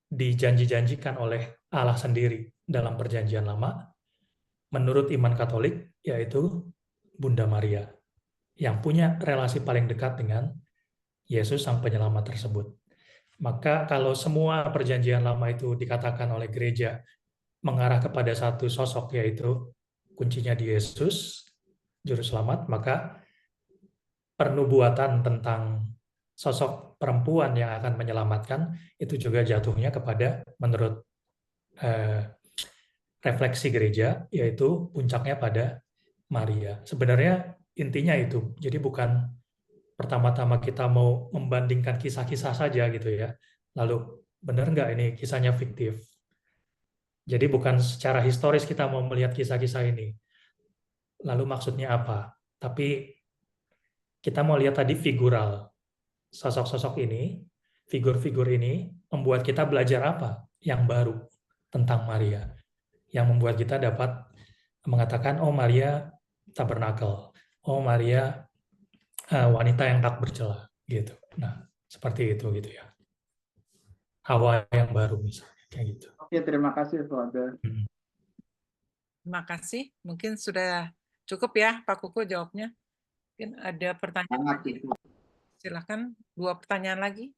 S11: dijanji-janjikan oleh Allah sendiri dalam Perjanjian Lama? Menurut iman Katolik, yaitu Bunda Maria, yang punya relasi paling dekat dengan Yesus Sang Penyelamat tersebut. Maka kalau semua Perjanjian Lama itu dikatakan oleh gereja mengarah kepada satu sosok, yaitu kuncinya di Yesus, Juru Selamat, maka pernubuatan tentang sosok perempuan yang akan menyelamatkan itu juga jatuhnya kepada, menurut refleksi gereja, yaitu puncaknya pada Maria. Sebenarnya intinya itu. Jadi bukan pertama-tama kita mau membandingkan kisah-kisah saja gitu ya. Lalu benar nggak ini kisahnya fiktif? Jadi bukan secara historis kita mau melihat kisah-kisah ini. Lalu maksudnya apa? Tapi kita mau lihat tadi figural. Sosok-sosok ini, figur-figur ini membuat kita belajar apa yang baru tentang Maria, yang membuat kita dapat mengatakan, Maria tabernakel, Maria wanita yang tak bercela, gitu. Nah, seperti itu gitu ya. Hawa yang baru misalnya, kayak gitu.
S3: Oke, terima kasih, Father.
S1: Terima kasih. Mungkin sudah cukup ya, Pak Kuku jawabnya. Mungkin ada pertanyaan lagi. Silakan, 2 pertanyaan lagi.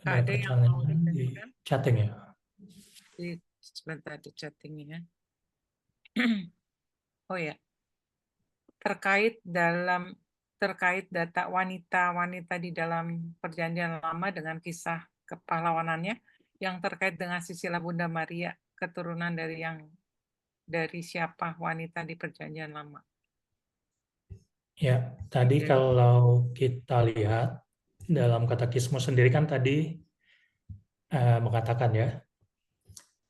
S1: Ada yang mau ditanyakan?
S11: Chatting ya?
S1: Sebentar di chatting-nya. Oh ya, terkait data wanita-wanita di dalam Perjanjian Lama dengan kisah kepahlawanannya, yang terkait dengan silsilah Bunda Maria, keturunan dari siapa wanita di Perjanjian Lama?
S11: Ya, tadi kalau kita lihat dalam Katekismus sendiri kan tadi mengatakan ya,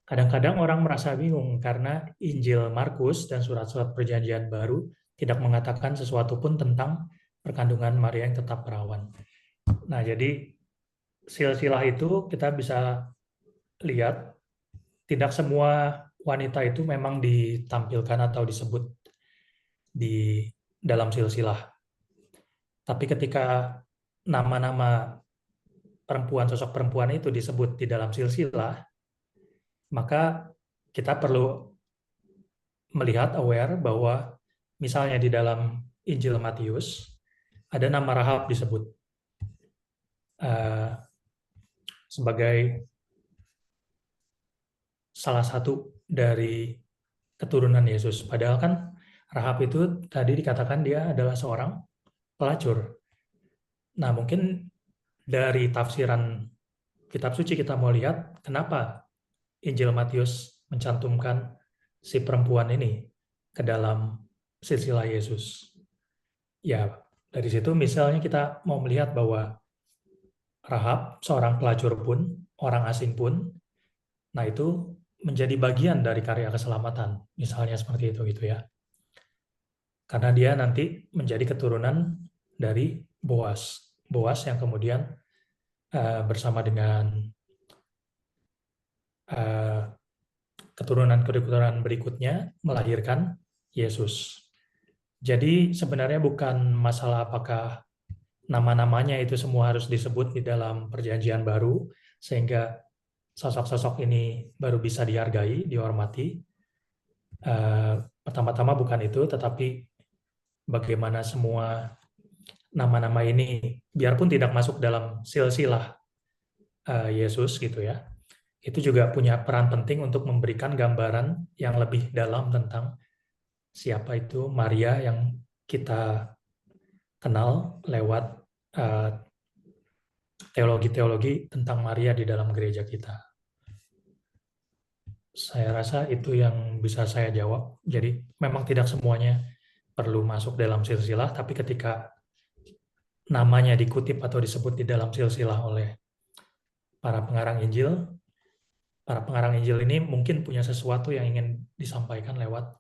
S11: kadang-kadang orang merasa bingung karena Injil Markus dan surat-surat Perjanjian Baru tidak mengatakan sesuatu pun tentang perkandungan Maria yang tetap perawan. Nah, jadi silsilah itu kita bisa lihat tidak semua wanita itu memang ditampilkan atau disebut di dalam silsilah. Tapi ketika nama-nama perempuan, sosok perempuan itu disebut di dalam silsilah, maka kita perlu melihat, aware bahwa misalnya di dalam Injil Matius ada nama Rahab disebut sebagai salah satu dari keturunan Yesus. Padahal kan Rahab itu tadi dikatakan dia adalah seorang pelacur. Nah, mungkin dari tafsiran kitab suci kita mau lihat kenapa Injil Matius mencantumkan si perempuan ini ke dalam silsilah Yesus. Ya, dari situ misalnya kita mau melihat bahwa Rahab, seorang pelacur pun, orang asing pun, nah itu menjadi bagian dari karya keselamatan. Misalnya seperti itu gitu ya. Karena dia nanti menjadi keturunan dari Boas. Boas yang kemudian bersama dengan keturunan-keturunan berikutnya melahirkan Yesus. Jadi sebenarnya bukan masalah apakah nama-namanya itu semua harus disebut di dalam Perjanjian Baru, sehingga sosok-sosok ini baru bisa dihargai, dihormati. Pertama-tama bukan itu, tetapi bagaimana semua nama-nama ini, biarpun tidak masuk dalam silsilah Yesus gitu ya, itu juga punya peran penting untuk memberikan gambaran yang lebih dalam tentang siapa itu Maria yang kita kenal lewat teologi-teologi tentang Maria di dalam gereja kita. Saya rasa itu yang bisa saya jawab. Jadi memang tidak semuanya perlu masuk dalam silsilah, tapi ketika namanya dikutip atau disebut di dalam silsilah oleh para pengarang Injil ini mungkin punya sesuatu yang ingin disampaikan lewat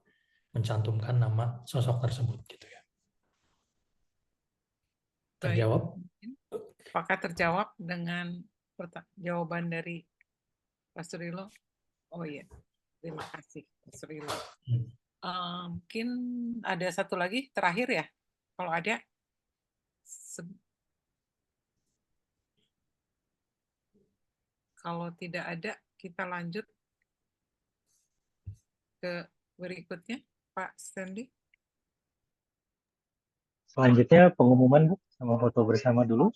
S11: mencantumkan nama sosok tersebut gitu ya. Terjawab?
S1: Apakah terjawab dengan jawaban dari Pastor Rilo? Oh iya, terima kasih Pastor Rilo. Mungkin ada satu lagi terakhir ya, kalau ada. Kalau tidak ada, kita lanjut ke berikutnya, Pak Stanley.
S2: Selanjutnya pengumuman, Bu, sama foto bersama dulu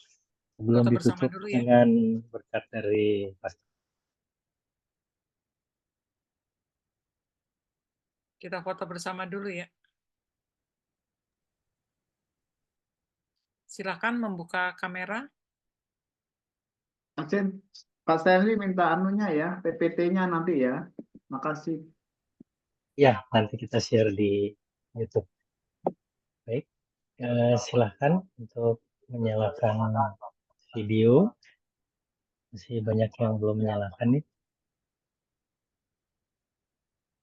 S2: sebelum
S1: Foto bersama
S2: ditutup
S1: dulu ya.
S2: dengan berkat dari Pastor.
S1: Kita foto bersama dulu ya. Silakan membuka kamera.
S3: Pak Stanley minta anunya ya, PPT-nya nanti ya. Makasih.
S2: Ya, nanti kita share di YouTube. Baik, silakan untuk menyalakan video. Masih banyak yang belum menyalakan nih.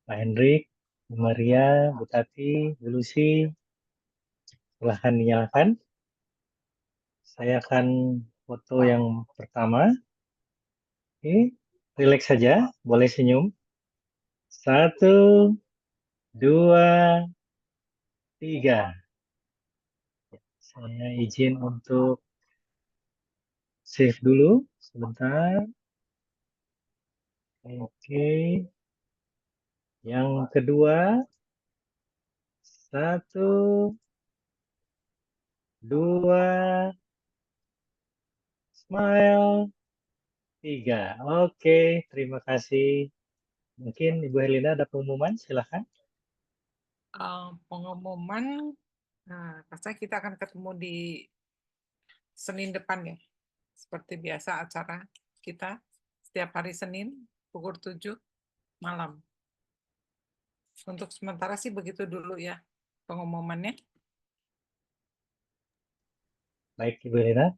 S2: Pak Hendrik, Bu Maria, Bu Tati, Bu Lucy, silahkan dinyalakan. Saya akan foto yang pertama. Oke, rileks saja, boleh senyum. 1, 2, 3. Saya izin untuk save dulu sebentar. Oke. Yang kedua. 1, 2, smile, 3. Oke, terima kasih. Mungkin Ibu Helena ada pengumuman, silahkan.
S1: Pengumuman, pasti kita akan ketemu di Senin depan ya. Seperti biasa acara kita setiap hari Senin pukul 7 malam. Untuk sementara sih begitu dulu ya pengumumannya.
S2: Baik, Ibu Helena.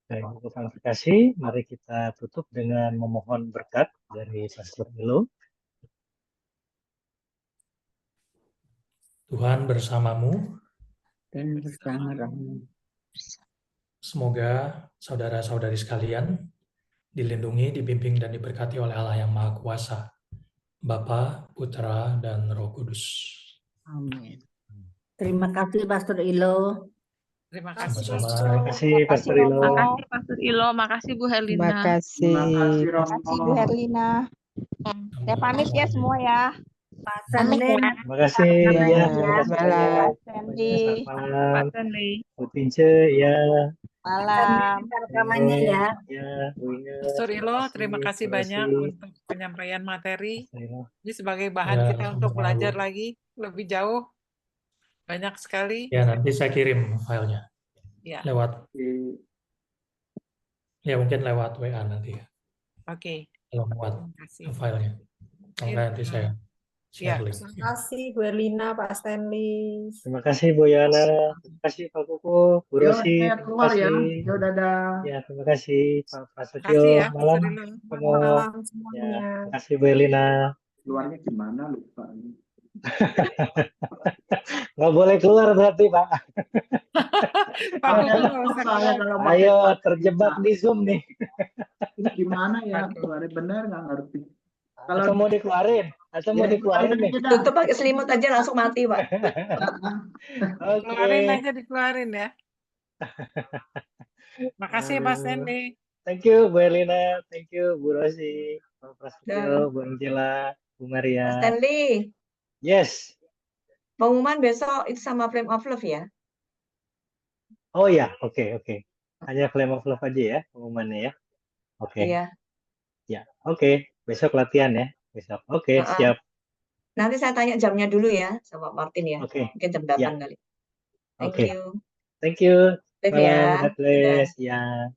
S2: Terima kasih. Mari kita tutup dengan memohon berkat dari Pastor Milo.
S11: Tuhan bersamamu
S6: dan bersama-Mu.
S11: Semoga saudara-saudari sekalian dilindungi, dibimbing, dan diberkati oleh Allah yang Maha Kuasa, Bapa, Putra, dan Roh Kudus.
S10: Amin. Terima kasih Pastor Ilo.
S1: Terima kasih.
S11: Sama-sama.
S2: Terima kasih Pastor Ilo.
S13: Makasih Pastor Ilo, makasih Bu
S14: Terima
S13: Herlina.
S14: kasih.
S13: Makasih Bu Herlina. Saya pamit ya semua ya.
S5: Pamit ya.
S2: Terima kasih ya. Terima kasih
S14: Malam.
S13: Sandy.
S2: Selamat malam.
S13: Sandy.
S2: Bu Tince ya.
S13: Malam.
S5: Rekamannya ya.
S2: Ya, Bu Ine.
S1: Pastor Ilo, terima kasih banyak
S2: kasih.
S1: untuk penyampaian materi.
S2: Pastor Ilo.
S1: Ini sebagai bahan
S11: Ya,
S1: kita untuk
S11: sama-sama,
S1: belajar
S11: Bu.
S1: lagi lebih jauh. Banyak sekali.
S11: Ya, nanti saya kirim filenya.
S1: Ya.
S11: Lewat, ya mungkin lewat WA nanti ya.
S1: Oke.
S11: Kalau muat
S1: Terima kasih.
S11: filenya. Oke, nanti saya
S1: Ya.
S11: share link.
S5: Terima kasih Bu Herlina, Pak Stanley.
S2: Terima kasih Bu Yana. Terima kasih Pak Kuku, Bu
S3: Yo,
S2: Rosi.
S3: saya
S2: Terima
S3: keluar ya.
S2: kasih.
S3: Yo, dadah.
S2: Ya, terima kasih Pak
S1: Terima
S2: Prasetyo.
S1: kasih ya,
S2: Malam.
S1: Pastor Ilo.
S2: Ketemu.
S5: Malam
S2: Ya,
S5: semuanya.
S2: terima kasih Bu Elina.
S3: Keluarnya gimana lupa.
S2: Nggak boleh keluar berarti Pak.
S1: Pak Kuku
S3: Saya
S1: nggak usah
S3: saya
S1: keluar.
S3: kalau pakai
S2: Ayo, terjebak di Zoom nih.
S3: ini gimana ya?
S1: Aduh.
S3: Keluarnya benar nggak ngerti.
S2: Atau mau dikeluarin? Atau mau
S3: Ya,
S2: dikeluarin nih?
S3: aja dah.
S9: Tutup pakai selimut aja langsung mati, Pak.
S2: Oke.
S1: Keluarin aja, dikeluarin ya. Makasih Pak Stanley.
S2: Thank you Bu Elina, thank you Bu Rosi, Pak Prasetyo,
S9: Dan
S2: Bu Angela, Bu
S9: Pak
S2: Maria.
S9: Stanley,
S2: Yes.
S9: pengumuman besok itu sama Flame of Love ya?
S2: Oh ya, oke. Hanya Flame of Love aja ya pengumumannya ya. Oke.
S9: Iya.
S2: Ya, oke. Besok latihan ya. Besok. Oke,
S9: Heeh.
S2: siap.
S9: Nanti saya tanya jamnya dulu ya sama Martin ya.
S2: Oke.
S9: Mungkin jam
S2: Ya.
S9: 8 kali. Thank
S2: Oke.
S9: you.
S2: Thank you.
S9: Safe
S2: Malam,
S9: ya.
S2: God bless. Ya.